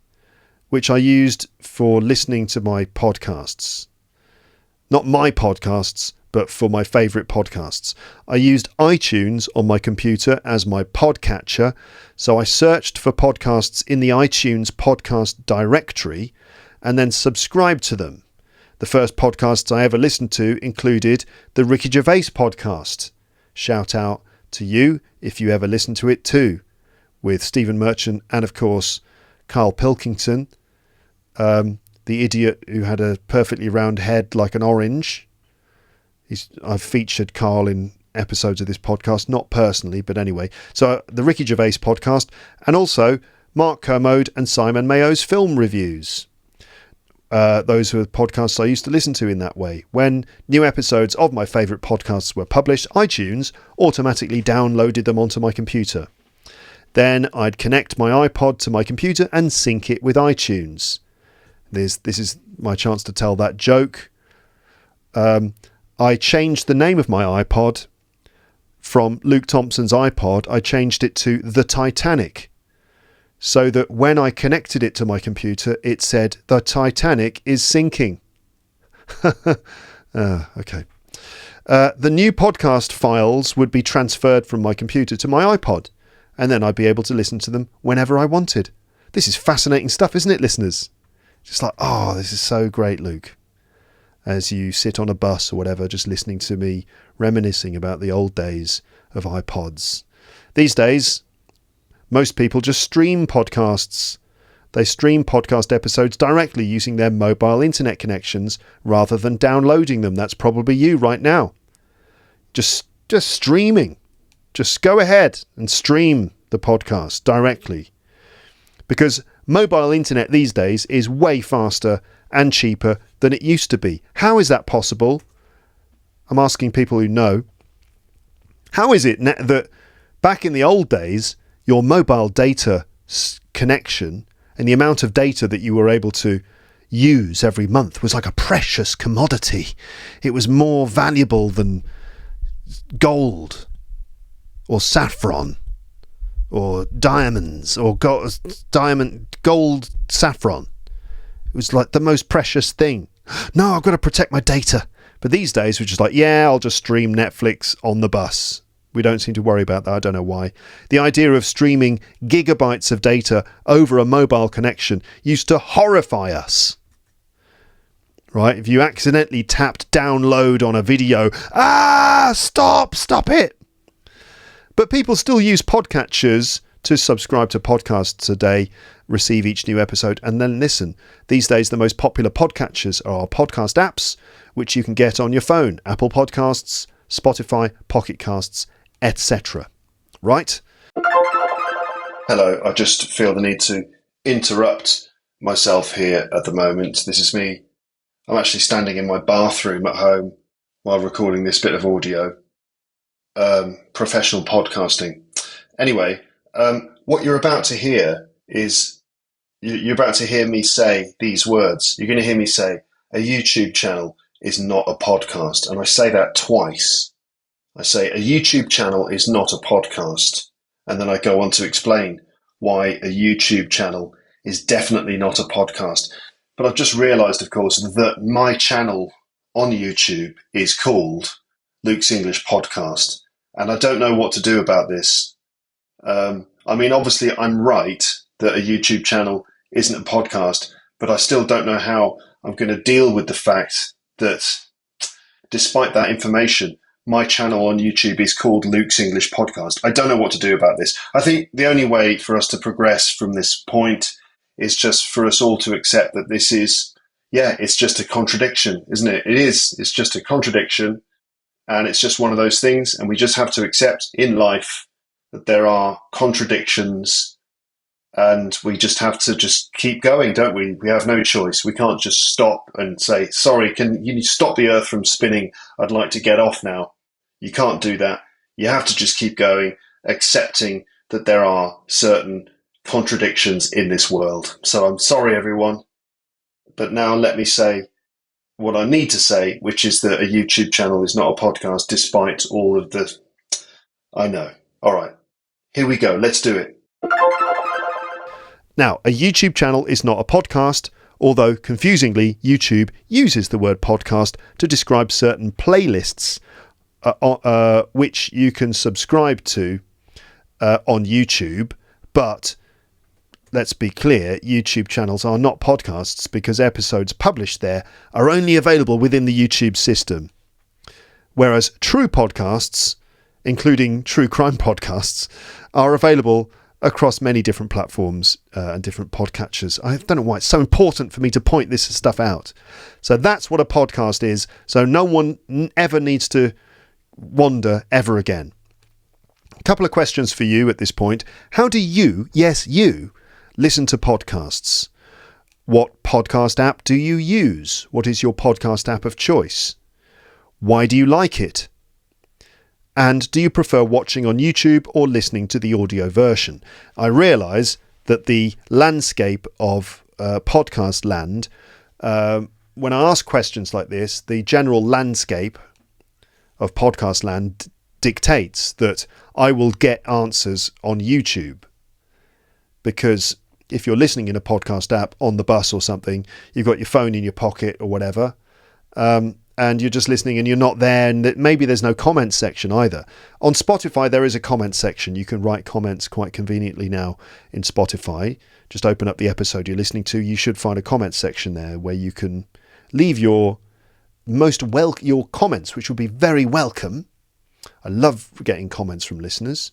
A: which I used for listening to my podcasts. Not my podcasts, but for my favourite podcasts. I used iTunes on my computer as my podcatcher, so I searched for podcasts in the iTunes podcast directory and then subscribed to them. The first podcasts I ever listened to included the Ricky Gervais podcast. Shout out to you if you ever listen to it too, with Stephen Merchant and, of course, Carl Pilkington, the idiot who had a perfectly round head like an orange. I've featured Carl in episodes of this podcast, not personally, but anyway. So the Ricky Gervais podcast, and also Mark Kermode and Simon Mayo's film reviews. Those were podcasts I used to listen to in that way. When new episodes of my favourite podcasts were published, iTunes automatically downloaded them onto my computer. Then I'd connect my iPod to my computer and sync it with iTunes. This is my chance to tell that joke. I changed the name of my iPod from Luke Thompson's iPod. I changed it to The Titanic, so that when I connected it to my computer, it said, "The Titanic is sinking." Okay. The new podcast files would be transferred from my computer to my iPod, and then I'd be able to listen to them whenever I wanted. This is fascinating stuff, isn't it, listeners? Just like, oh, this is so great, Luke. As you sit on a bus or whatever, just listening to me reminiscing about the old days of iPods. These days, most people just stream podcasts. They stream podcast episodes directly using their mobile internet connections rather than downloading them. That's probably you right now. Just streaming. Just go ahead and stream the podcast directly. Because mobile internet these days is way faster and cheaper than it used to be. How is that possible? I'm asking people who know. How is it that back in the old days, your mobile data connection and the amount of data that you were able to use every month was like a precious commodity. It was more valuable than gold or saffron or diamonds or gold saffron. It was like the most precious thing. No, I've got to protect my data. But these days we're just like, yeah, I'll just stream Netflix on the bus. We don't seem to worry about that. I don't know why. The idea of streaming gigabytes of data over a mobile connection used to horrify us. Right? If you accidentally tapped download on a video, stop it. But people still use podcatchers to subscribe to podcasts a day, receive each new episode, and then listen. These days, the most popular podcatchers are podcast apps, which you can get on your phone. Apple Podcasts, Spotify, Pocket Casts, etc. Right? Hello, I just feel the need to interrupt myself here at the moment. This is me. I'm actually standing in my bathroom at home while recording this bit of audio. Professional podcasting. Anyway, what you're about to hear is, you're about to hear me say these words. You're going to hear me say, a YouTube channel is not a podcast. And I say that twice. I say, a YouTube channel is not a podcast. And then I go on to explain why a YouTube channel is definitely not a podcast. But I've just realised, of course, that my channel on YouTube is called Luke's English Podcast. And I don't know what to do about this. I mean, obviously, I'm right that a YouTube channel isn't a podcast, but I still don't know how I'm going to deal with the fact that, despite that information, my channel on YouTube is called Luke's English Podcast. I don't know what to do about this. I think the only way for us to progress from this point is just for us all to accept that this is, it's just a contradiction, isn't it? It is. It's just a contradiction. And it's just one of those things. And we just have to accept in life that there are contradictions, and we just have to just keep going, don't we? We have no choice. We can't just stop and say, sorry, can you stop the earth from spinning? I'd like to get off now. You can't do that. You have to just keep going, accepting that there are certain contradictions in this world. So I'm sorry, everyone. But now let me say what I need to say, which is that a YouTube channel is not a podcast, despite all of the... I know. All right. Here we go. Let's do it. Now, a YouTube channel is not a podcast, although, confusingly, YouTube uses the word podcast to describe certain playlists which you can subscribe to on YouTube. But let's be clear, YouTube channels are not podcasts because episodes published there are only available within the YouTube system. Whereas true podcasts, including true crime podcasts, are available across many different platforms and different podcatchers. I don't know why it's so important for me to point this stuff out. So that's what a podcast is. So no one ever needs to wonder ever again. A couple of questions for you at this point. How do you, yes, you, listen to podcasts? What podcast app do you use? What is your podcast app of choice? Why do you like it? And do you prefer watching on YouTube or listening to the audio version? I realise that the landscape of podcast land, when I ask questions like this, the general landscape of podcast land dictates that I will get answers on YouTube. Because if you're listening in a podcast app on the bus or something, you've got your phone in your pocket or whatever, and you're just listening and you're not there, and maybe there's no comment section either. On Spotify, there is a comment section. You can write comments quite conveniently now in Spotify. Just open up the episode you're listening to. You should find a comment section there where you can leave your comments, which will be very welcome. I love getting comments from listeners.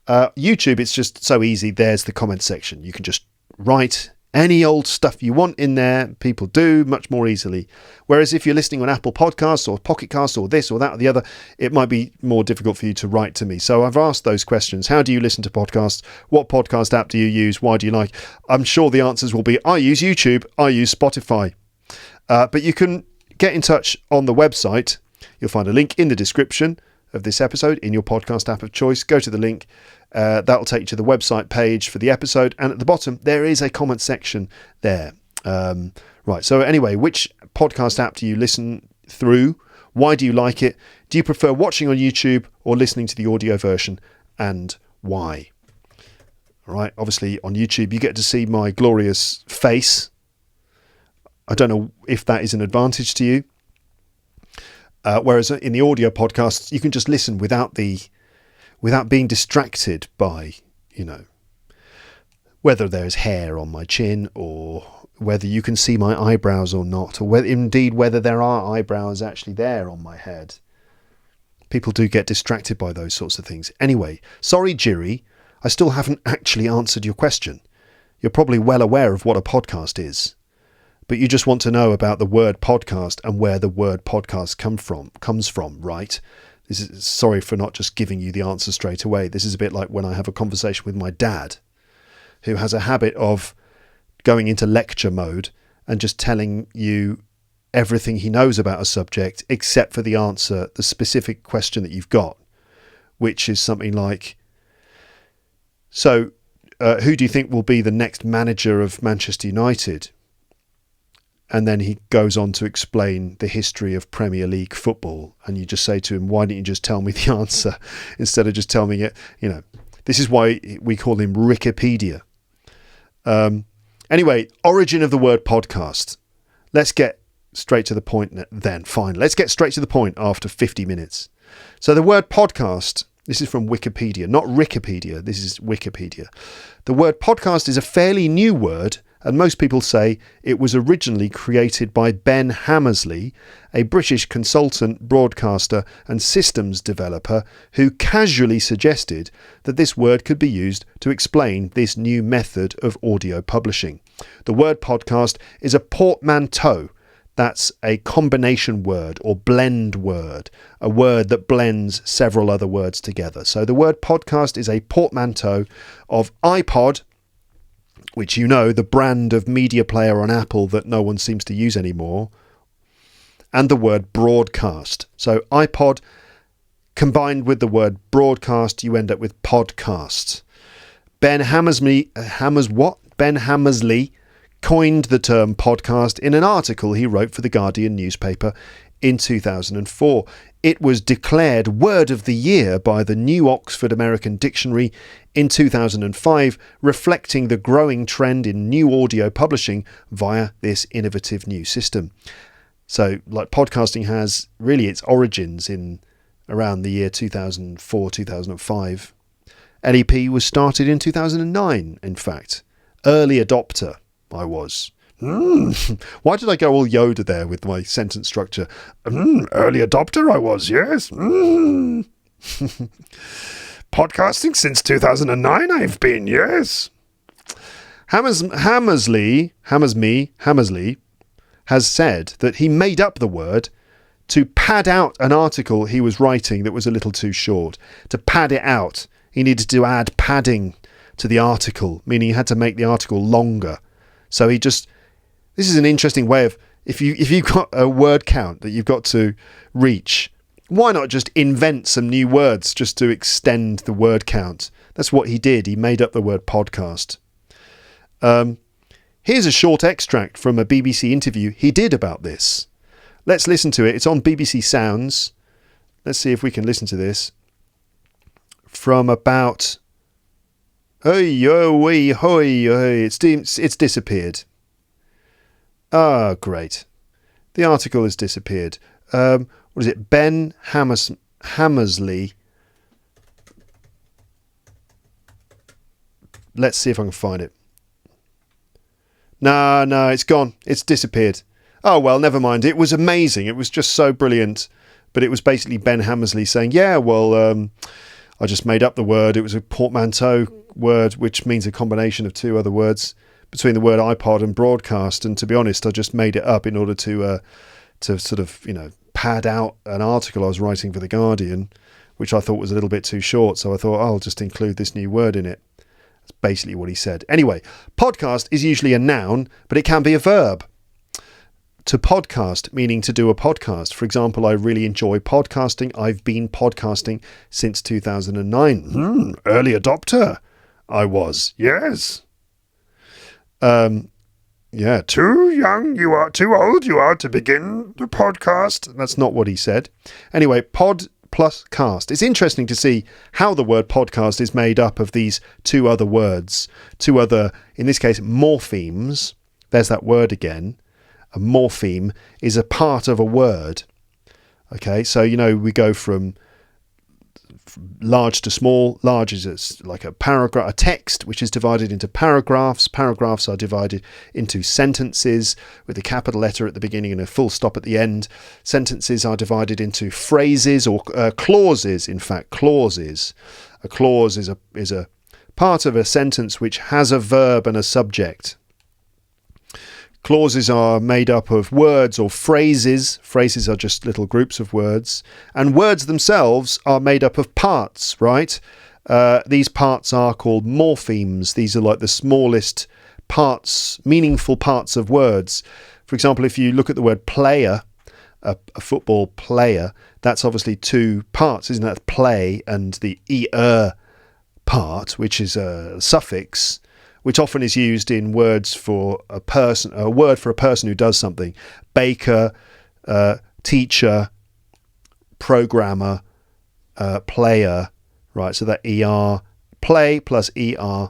A: YouTube, it's just so easy. There's the comment section. You can just write any old stuff you want in there. People do much more easily. Whereas if you're listening on Apple Podcasts or Pocket Casts or this or that or the other, it might be more difficult for you to write to me. So I've asked those questions. How do you listen to podcasts? What podcast app do you use? Why do you like? I'm sure the answers will be, I use YouTube, I use Spotify. But you can get in touch on the website. You'll find a link in the description. of this episode in your podcast app of choice. Go to the link. That'll take you to the website page for the episode. And at the bottom, there is a comment section there. Right. So anyway, which podcast app do you listen through? Why do you like it? Do you prefer watching on YouTube or listening to the audio version? And why? All right. Obviously, on YouTube, you get to see my glorious face. I don't know if that is an advantage to you. Whereas in the audio podcasts, you can just listen without being distracted by, whether there's hair on my chin or whether you can see my eyebrows or not, or whether there are eyebrows actually there on my head. People do get distracted by those sorts of things. Anyway, sorry, Jiri, I still haven't actually answered your question. You're probably well aware of what a podcast is. But you just want to know about the word podcast and where the word podcast comes from, right? Sorry for not just giving you the answer straight away. This is a bit like when I have a conversation with my dad, who has a habit of going into lecture mode and just telling you everything he knows about a subject except for the answer, the specific question that you've got, which is something like, so who do you think will be the next manager of Manchester United? And then he goes on to explain the history of Premier League football. And you just say to him, why don't you just tell me the answer instead of just telling me it? This is why we call him Wikipedia. Anyway, origin of the word podcast. Let's get straight to the point then. Fine. Let's get straight to the point after 50 minutes. So the word podcast, this is from Wikipedia, not Wikipedia. This is Wikipedia. The word podcast is a fairly new word, and most people say it was originally created by Ben Hammersley, a British consultant, broadcaster and systems developer who casually suggested that this word could be used to explain this new method of audio publishing. The word podcast is a portmanteau. That's a combination word or blend word, a word that blends several other words together. So the word podcast is a portmanteau of iPod, which the brand of media player on Apple that no one seems to use anymore, and the word broadcast. So iPod combined with the word broadcast, you end up with podcast. Ben Hammersley coined the term podcast in an article he wrote for the Guardian newspaper in 2004. It was declared Word of the Year by the New Oxford American Dictionary in 2005, reflecting the growing trend in new audio publishing via this innovative new system. So, like podcasting has really its origins in around the year 2004, 2005. LEP was started in 2009, in fact. Early adopter, I was. Why did I go all Yoda there with my sentence structure? Early adopter I was, yes. Podcasting since 2009 I've been, yes. Hammersley has said that he made up the word to pad out an article he was writing that was a little too short. To pad it out, he needed to add padding to the article, meaning he had to make the article longer. So this is an interesting way of, if you've got a word count that you've got to reach, why not just invent some new words just to extend the word count? That's what he did. He made up the word podcast. Here's a short extract from a BBC interview he did about this. Let's listen to it. It's on BBC Sounds. Let's see if we can listen to this. From about... It's disappeared. Ah, great. The article has disappeared. What is it? Ben Hammersley. Let's see if I can find it. No, it's gone. It's disappeared. Oh, well, never mind. It was amazing. It was just so brilliant. But it was basically Ben Hammersley saying, I just made up the word. It was a portmanteau word, which means a combination of two other words between the word iPod and broadcast. And to be honest, I just made it up in order to sort of, pad out an article I was writing for The Guardian, which I thought was a little bit too short. So I thought, I'll just include this new word in it. That's basically what he said. Anyway, podcast is usually a noun, but it can be a verb. to podcast, meaning to do a podcast. For example, I really enjoy podcasting. I've been podcasting since 2009. Early adopter. I was, yes. Yeah, too young you are, too old you are to begin the podcast. That's not what he said. Anyway, pod plus cast. It's interesting to see how the word podcast is made up of these two other words, two other, in this case, morphemes. There's that word again. A morpheme is a part of a word. Okay, so, we go from large to small. Large is like a paragraph, a text, which is divided into paragraphs. Paragraphs are divided into sentences with a capital letter at the beginning and a full stop at the end. Sentences are divided into phrases or clauses. In fact, clauses. A clause is a part of a sentence which has a verb and a subject. Clauses are made up of words or phrases. Phrases are just little groups of words. And words themselves are made up of parts, right? These parts are called morphemes. These are like the smallest parts, meaningful parts of words. For example, if you look at the word player, a football player, that's obviously two parts, isn't that? Play and the er part, which is a suffix, which often is used in words for a person, a word for a person who does something. Baker, teacher, programmer, player, right? So that ER, play plus ER.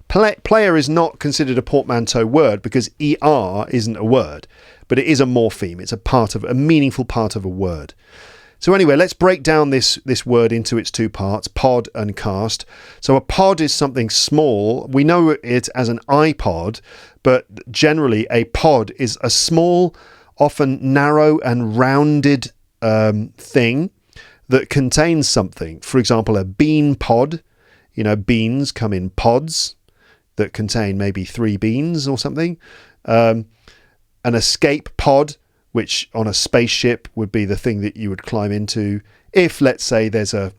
A: Player is not considered a portmanteau word because ER isn't a word, but it is a morpheme. It's a meaningful part of a word. So anyway, let's break down this word into its two parts, pod and cast. So a pod is something small. We know it as an iPod, but generally a pod is a small, often narrow and rounded thing that contains something. For example, a bean pod. Beans come in pods that contain maybe 3 beans or something. An escape pod, which on a spaceship would be the thing that you would climb into if, let's say, there's a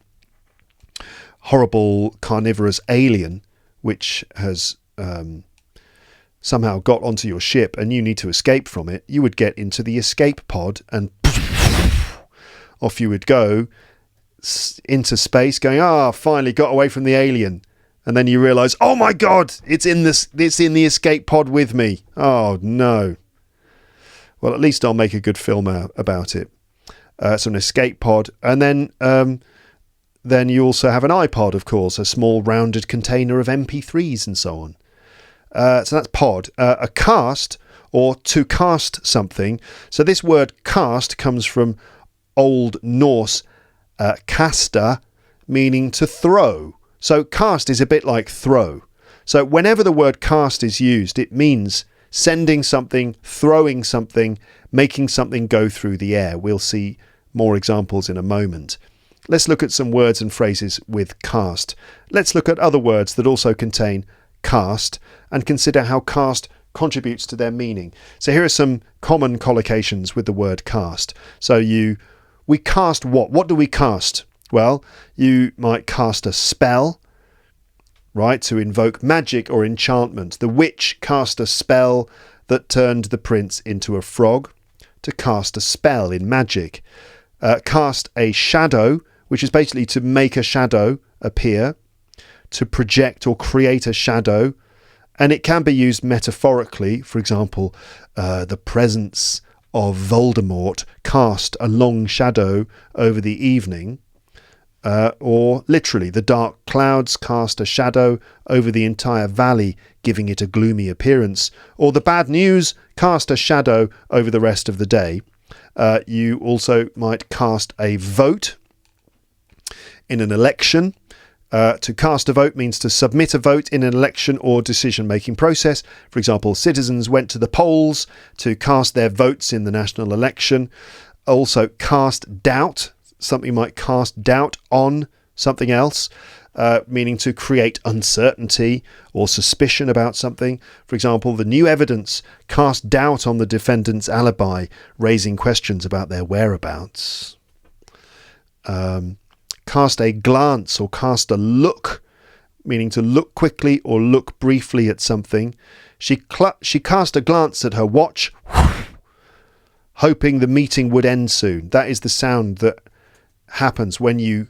A: horrible carnivorous alien which has somehow got onto your ship and you need to escape from it. You would get into the escape pod and off you would go into space going, finally got away from the alien. And then you realise, oh my God, it's in the escape pod with me. Oh no. Well, at least I'll make a good film about it. So an escape pod. And then you also have an iPod, of course, a small rounded container of MP3s and so on. So that's pod. A cast, or to cast something. So this word cast comes from Old Norse kasta, meaning to throw. So cast is a bit like throw. So whenever the word cast is used, it means sending something, throwing something, making something go through the air. We'll see more examples in a moment. Let's look at some words and phrases with cast. Let's look at other words that also contain cast and consider how cast contributes to their meaning. So here are some common collocations with the word cast. So we cast what? What do we cast? Well, you might cast a spell, right, to invoke magic or enchantment. The witch cast a spell that turned the prince into a frog. To cast a spell in magic. Cast a shadow, which is basically to make a shadow appear. To project or create a shadow. And it can be used metaphorically. For example, the presence of Voldemort cast a long shadow over the evening. Or literally, the dark clouds cast a shadow over the entire valley, giving it a gloomy appearance. Or the bad news cast a shadow over the rest of the day. You also might cast a vote in an election. To cast a vote means to submit a vote in an election or decision-making process. For example, citizens went to the polls to cast their votes in the national election. Also, cast doubt. Something might cast doubt on something else, meaning to create uncertainty or suspicion about something. For example, the new evidence cast doubt on the defendant's alibi, raising questions about their whereabouts. Cast a glance or cast a look, meaning to look quickly or look briefly at something. She cast a glance at her watch. hoping the meeting would end soon. That is the sound that happens when you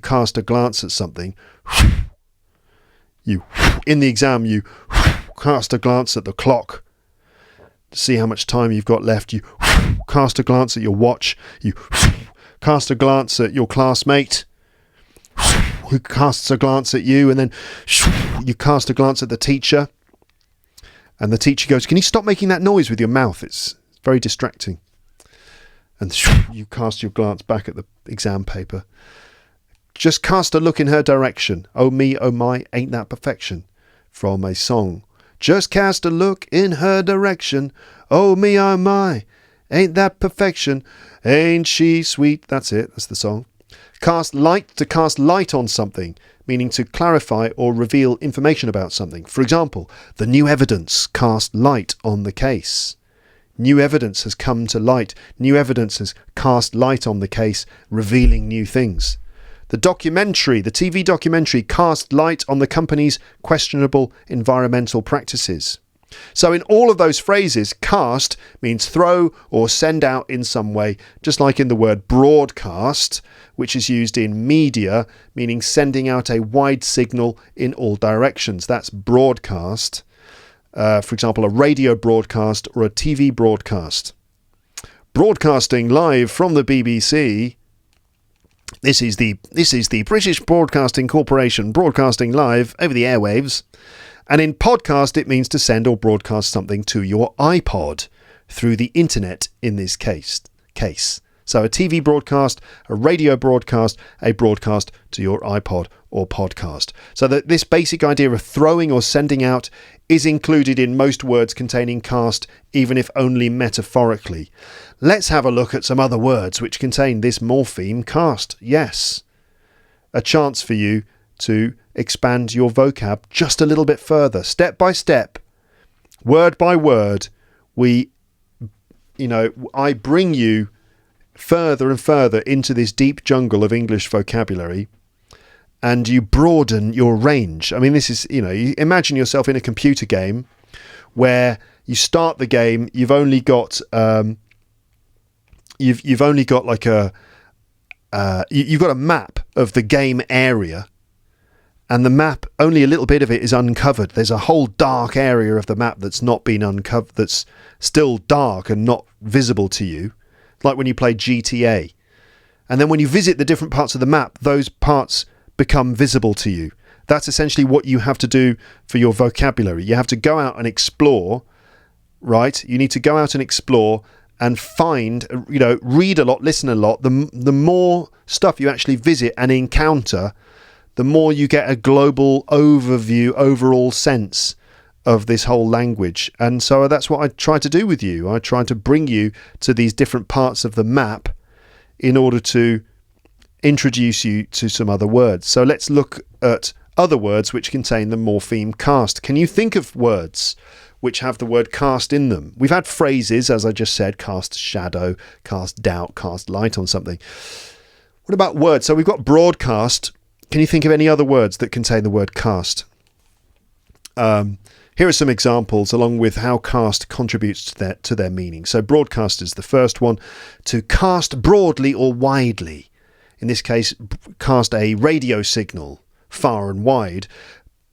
A: cast a glance at something. In the exam, you cast a glance at the clock to see how much time you've got left. You cast a glance at your watch. You cast a glance at your classmate who casts a glance at you, and then you cast a glance at the teacher, and the teacher goes, "Can you stop making that noise with your mouth? It's very distracting." And you cast your glance back at the exam paper. Just cast a look in her direction. Oh me, oh my, ain't that perfection? From a song. Just cast a look in her direction. Oh me, oh my, ain't that perfection? Ain't she sweet? That's it. That's the song. Cast light, to cast light on something, meaning to clarify or reveal information about something. For example, the new evidence cast light on the case. New evidence has come to light. New evidence has cast light on the case, revealing new things. The TV documentary cast light on the company's questionable environmental practices. So in all of those phrases, cast means throw or send out in some way, just like in the word broadcast, which is used in media, meaning sending out a wide signal in all directions. That's broadcast. For example, a radio broadcast or a TV broadcast. Broadcasting live from the BBC. This is the British Broadcasting Corporation broadcasting live over the airwaves. And in podcast, it means to send or broadcast something to your iPod through the internet in this case. So a TV broadcast, a radio broadcast, a broadcast to your iPod or podcast. So that this basic idea of throwing or sending out is included in most words containing cast, even if only metaphorically. Let's have a look at some other words which contain this morpheme cast. Yes, a chance for you to expand your vocab just a little bit further, step by step, word by word. I bring you further and further into this deep jungle of English vocabulary, and you broaden your range. I mean, this is, you imagine yourself in a computer game where you start the game, you've only got you've only got like you've got a map of the game area, and the map, only a little bit of it is uncovered. There's a whole dark area of the map that's not been uncovered, that's still dark and not visible to you, like when you play GTA. And then when you visit the different parts of the map, those parts become visible to you. That's essentially what you have to do for your vocabulary. You have to go out and explore, right? You need to go out and explore and find, read a lot, listen a lot. The more stuff you actually visit and encounter, the more you get a global overview, overall sense of this whole language. And so that's what I try to do with you. I try to bring you to these different parts of the map in order to introduce you to some other words. So let's look at other words which contain the morpheme cast. Can you think of words which have the word cast in them? We've had phrases, as I just said, cast shadow, cast doubt, cast light on something. What about words? So we've got broadcast. Can you think of any other words that contain the word cast? Here are some examples along with how cast contributes to their meaning. So broadcast is the first one. To cast broadly or widely. In this case, cast a radio signal far and wide.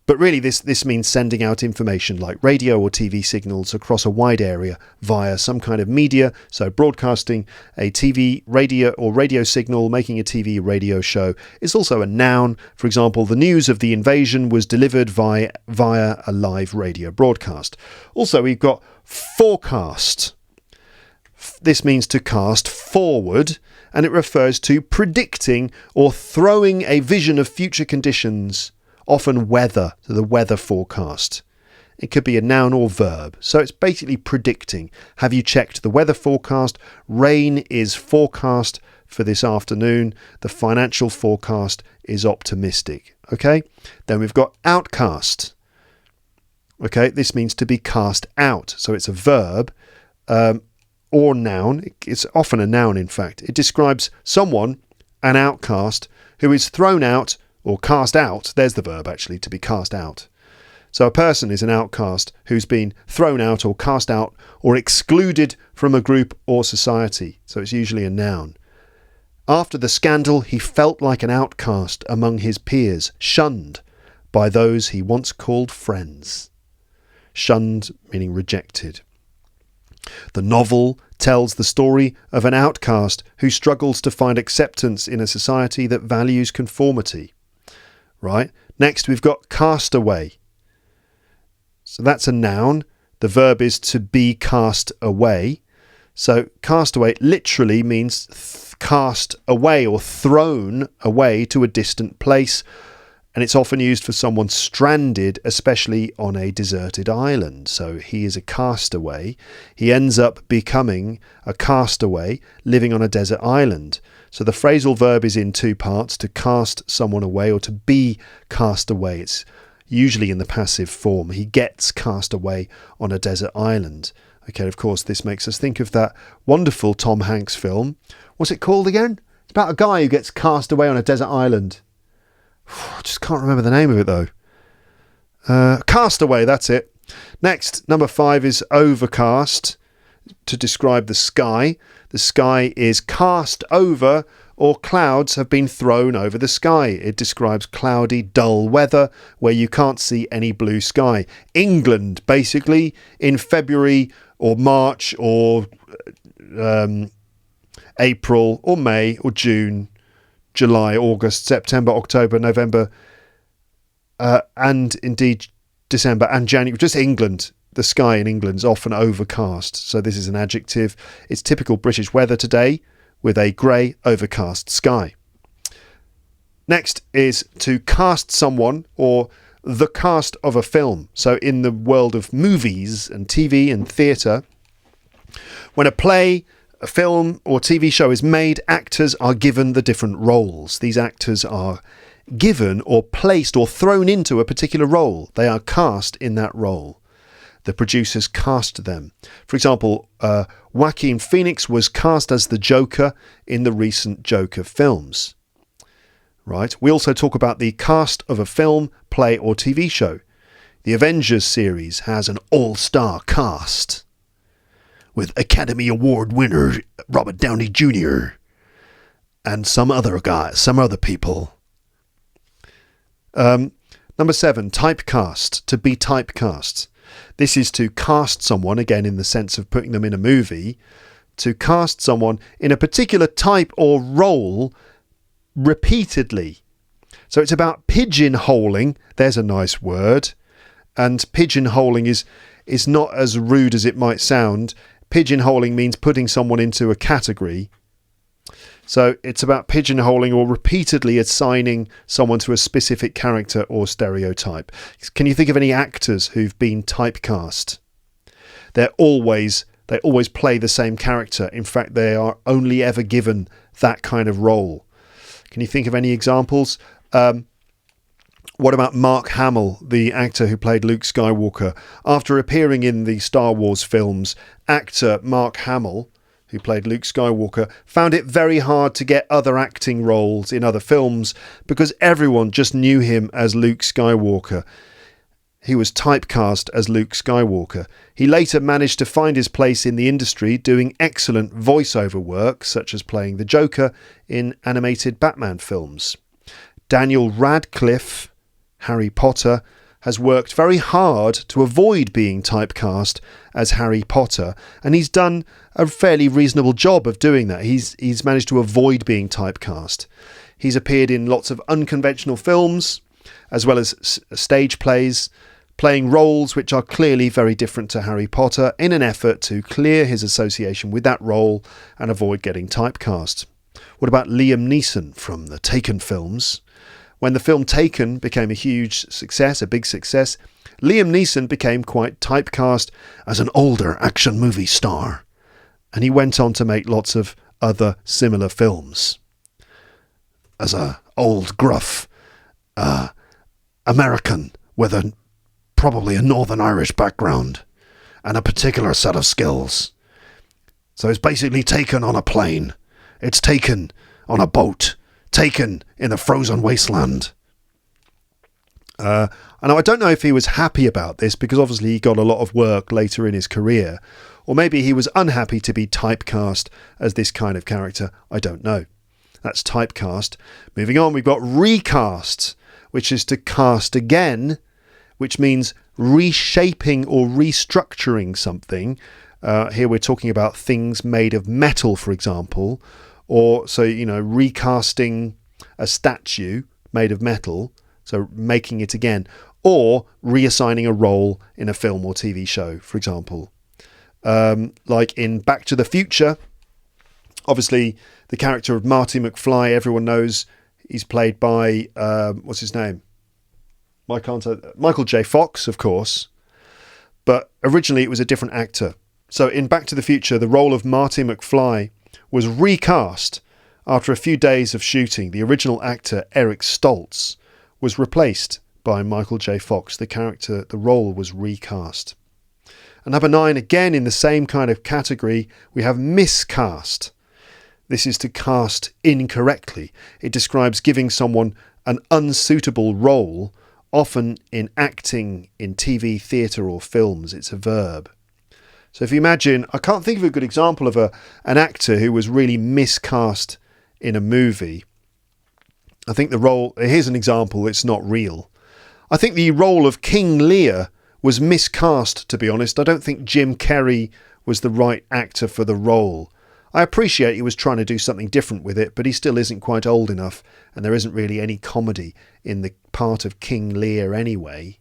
A: But really this means sending out information like radio or TV signals across a wide area via some kind of media. So broadcasting a TV, radio or radio signal, making a TV radio show is also a noun. For example, the news of the invasion was delivered via a live radio broadcast. Also, we've got forecast. This means to cast forward, and it refers to predicting or throwing a vision of future conditions, often weather, to the weather forecast. It could be a noun or verb. So it's basically predicting. Have you checked the weather forecast? Rain is forecast for this afternoon. The financial forecast is optimistic. Okay? Then we've got outcast. Okay? This means to be cast out. So it's a verb or noun. It's often a noun, in fact. It describes someone, an outcast, who is thrown out or cast out. There's the verb, actually, to be cast out. So a person is an outcast who's been thrown out or cast out or excluded from a group or society. So it's usually a noun. After the scandal, he felt like an outcast among his peers, shunned by those he once called friends. Shunned meaning rejected. The novel tells the story of an outcast who struggles to find acceptance in a society that values conformity. Right? Next, we've got castaway. So that's a noun. The verb is to be cast away. So castaway literally means cast away or thrown away to a distant place. And it's often used for someone stranded, especially on a deserted island. So he is a castaway. He ends up becoming a castaway living on a desert island. So the phrasal verb is in two parts, to cast someone away or to be cast away. It's usually in the passive form. He gets cast away on a desert island. Okay, of course, this makes us think of that wonderful Tom Hanks film. What's it called again? It's about a guy who gets cast away on a desert island. I just can't remember the name of it though. Castaway, that's it. Next, number 5 is overcast, to describe the sky. The sky is cast over, or clouds have been thrown over the sky. It describes cloudy, dull weather where you can't see any blue sky. England, basically, in February or March or April or May or June, July, August, September, October, November, and indeed December and January. Just England. The sky in England is often overcast. So this is an adjective. It's typical British weather today with a grey, overcast sky. Next is to cast someone or the cast of a film. So in the world of movies and TV and theatre, when a play, a film or TV show is made, actors are given the different roles. These actors are given or placed or thrown into a particular role. They are cast in that role. The producers cast them. For example, Joaquin Phoenix was cast as the Joker in the recent Joker films. Right? We also talk about the cast of a film, play or TV show. The Avengers series has an all-star cast with Academy Award winner Robert Downey Jr. and some other people. Number 7, typecast, to be typecast. This is to cast someone, again in the sense of putting them in a movie, to cast someone in a particular type or role repeatedly. So it's about pigeonholing. There's a nice word. And pigeonholing is not as rude as it might sound. Pigeonholing means putting someone into a category. So it's about pigeonholing or repeatedly assigning someone to a specific character or stereotype. Can you think of any actors who've been typecast? They always play the same character. In fact, they are only ever given that kind of role. Can you think of any examples? What about Mark Hamill, the actor who played Luke Skywalker? After appearing in the Star Wars films, actor Mark Hamill, who played Luke Skywalker, found it very hard to get other acting roles in other films because everyone just knew him as Luke Skywalker. He was typecast as Luke Skywalker. He later managed to find his place in the industry doing excellent voiceover work, such as playing the Joker in animated Batman films. Daniel Radcliffe, Harry Potter, has worked very hard to avoid being typecast as Harry Potter, and he's done a fairly reasonable job of doing that. He's managed to avoid being typecast. He's appeared in lots of unconventional films, as well as stage plays, playing roles which are clearly very different to Harry Potter in an effort to clear his association with that role and avoid getting typecast. What about Liam Neeson from the Taken films? When the film Taken became a huge success, a big success, Liam Neeson became quite typecast as an older action movie star. And he went on to make lots of other similar films. As a old, gruff American with probably a Northern Irish background and a particular set of skills. So it's basically taken on a plane. It's taken on a boat. Taken in a frozen wasteland. And I don't know if he was happy about this, because obviously he got a lot of work later in his career, or maybe he was unhappy to be typecast as this kind of character. I don't know. That's typecast. Moving on, we've got recast, which is to cast again, which means reshaping or restructuring something. Here we're talking about things made of metal, for example, or so, recasting a statue made of metal, so making it again, or reassigning a role in a film or TV show, for example. Like in Back to the Future, obviously the character of Marty McFly, everyone knows he's played by, what's his name? Michael J. Fox, of course. But originally it was a different actor. So in Back to the Future, the role of Marty McFly was recast after a few days of shooting. The original actor, Eric Stoltz, was replaced by Michael J. Fox. The role was recast. And number 9, again in the same kind of category, we have miscast. This is to cast incorrectly. It describes giving someone an unsuitable role, often in acting, in TV, theatre or films. It's a verb. So if you imagine, I can't think of a good example of an actor who was really miscast in a movie. I think here's an example, it's not real. I think the role of King Lear was miscast, to be honest. I don't think Jim Carrey was the right actor for the role. I appreciate he was trying to do something different with it, but he still isn't quite old enough, and there isn't really any comedy in the part of King Lear anyway.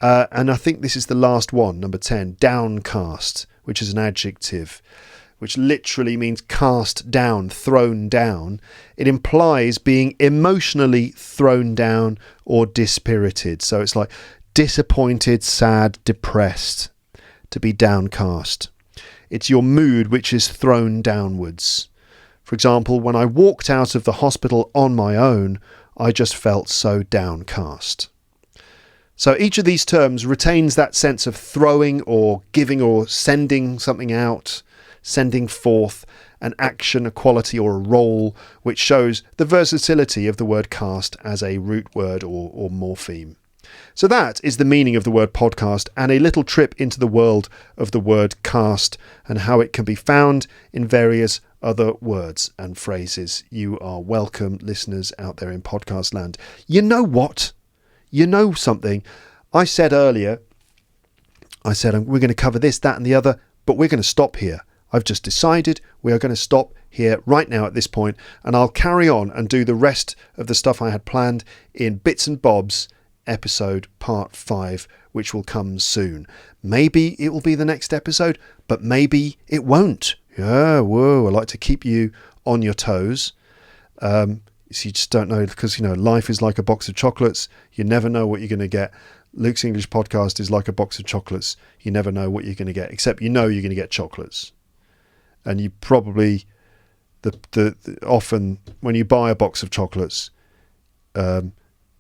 A: And I think this is the last one, number 10, downcast, which is an adjective, which literally means cast down, thrown down. It implies being emotionally thrown down or dispirited. So it's like disappointed, sad, depressed, to be downcast. It's your mood which is thrown downwards. For example, when I walked out of the hospital on my own, I just felt so downcast. So each of these terms retains that sense of throwing or giving or sending something out, sending forth an action, a quality or a role, which shows the versatility of the word cast as a root word or morpheme. So that is the meaning of the word podcast, and a little trip into the world of the word cast and how it can be found in various other words and phrases. You are welcome, listeners out there in podcast land. You know what? You know something. I said earlier, we're going to cover this, that and the other, but we're going to stop here. I've just decided we are going to stop here right now at this point, and I'll carry on and do the rest of the stuff I had planned in Bits and Bobs episode part 5, which will come soon. Maybe it will be the next episode, but maybe it won't. Yeah, whoa, I like to keep you on your toes. So you just don't know, because, life is like a box of chocolates. You never know what you're going to get. Luke's English Podcast is like a box of chocolates. You never know what you're going to get, except you're going to get chocolates. And you probably, often when you buy a box of chocolates,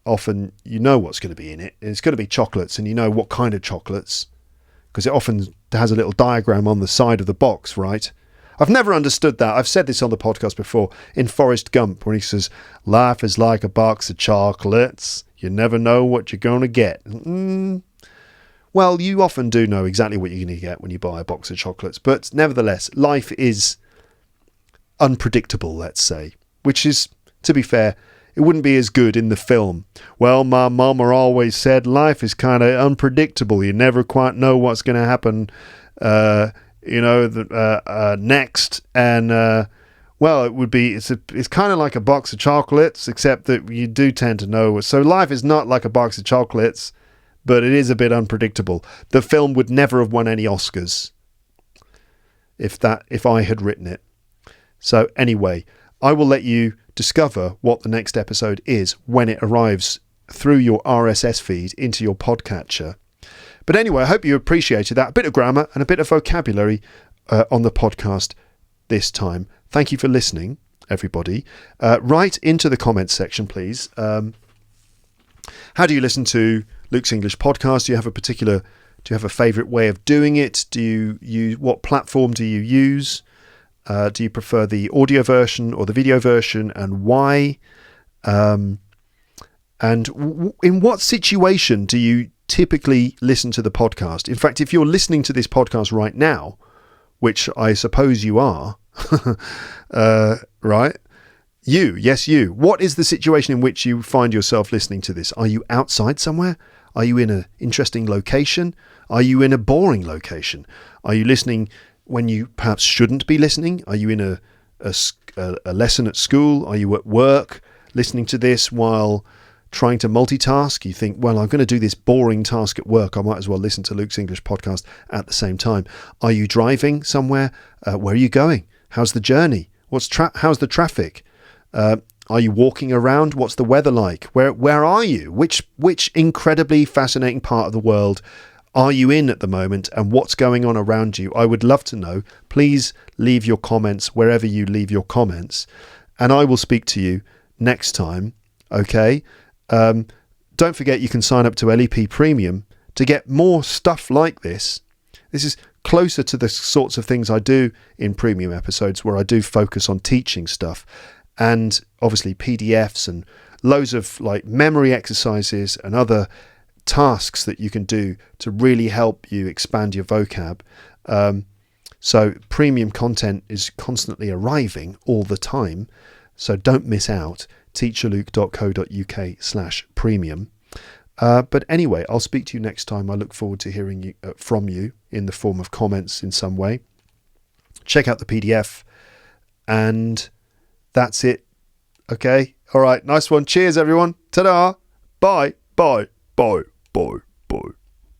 A: often you know what's going to be in it. It's going to be chocolates, and you know what kind of chocolates, because it often has a little diagram on the side of the box, right? I've never understood that. I've said this on the podcast before, in Forrest Gump, when he says, life is like a box of chocolates. You never know what you're going to get. Well, you often do know exactly what you're going to get when you buy a box of chocolates. But nevertheless, life is unpredictable, let's say, which is, to be fair, it wouldn't be as good in the film. Well, my mama always said life is kind of unpredictable. You never quite know what's going to happen, next. And, it's kind of like a box of chocolates, except that you do tend to know. So life is not like a box of chocolates, but it is a bit unpredictable. The film would never have won any Oscars if I had written it. So anyway, I will let you discover what the next episode is when it arrives through your RSS feed into your podcatcher. But anyway, I hope you appreciated that. A bit of grammar and a bit of vocabulary on the podcast this time. Thank you for listening, everybody. Write into the comments section, please. How do you listen to Luke's English Podcast? Do you have a favourite way of doing it? What platform do you use? Do you prefer the audio version or the video version, and why? And in what situation do you typically listen to the podcast? In fact, if you're listening to this podcast right now, which I suppose you are, right? You. What is the situation in which you find yourself listening to this? Are you outside somewhere? Are you in an interesting location? Are you in a boring location? Are you listening when you perhaps shouldn't be listening? Are you in a lesson at school? Are you at work listening to this while trying to multitask? You think, well, I'm going to do this boring task at work. I might as well listen to Luke's English podcast at the same time. Are you driving somewhere? Where are you going? How's the journey? How's the traffic? Are you walking around? What's the weather like? Where are you? Which incredibly fascinating part of the world are you in at the moment, and what's going on around you? I would love to know. Please leave your comments wherever you leave your comments, and I will speak to you next time. Okay? Don't forget you can sign up to LEP Premium to get more stuff like this. This is closer to the sorts of things I do in premium episodes, where I do focus on teaching stuff, and obviously PDFs and loads of like memory exercises and other tasks that you can do to really help you expand your vocab. So premium content is constantly arriving all the time, so don't miss out. teacherluke.co.uk/premium. But anyway, I'll speak to you next time. I look forward to hearing from you in the form of comments in some way. Check out the PDF, and that's it. Okay. All right. Nice one. Cheers, everyone. Ta-da. Bye. Bye. Bye. Bye.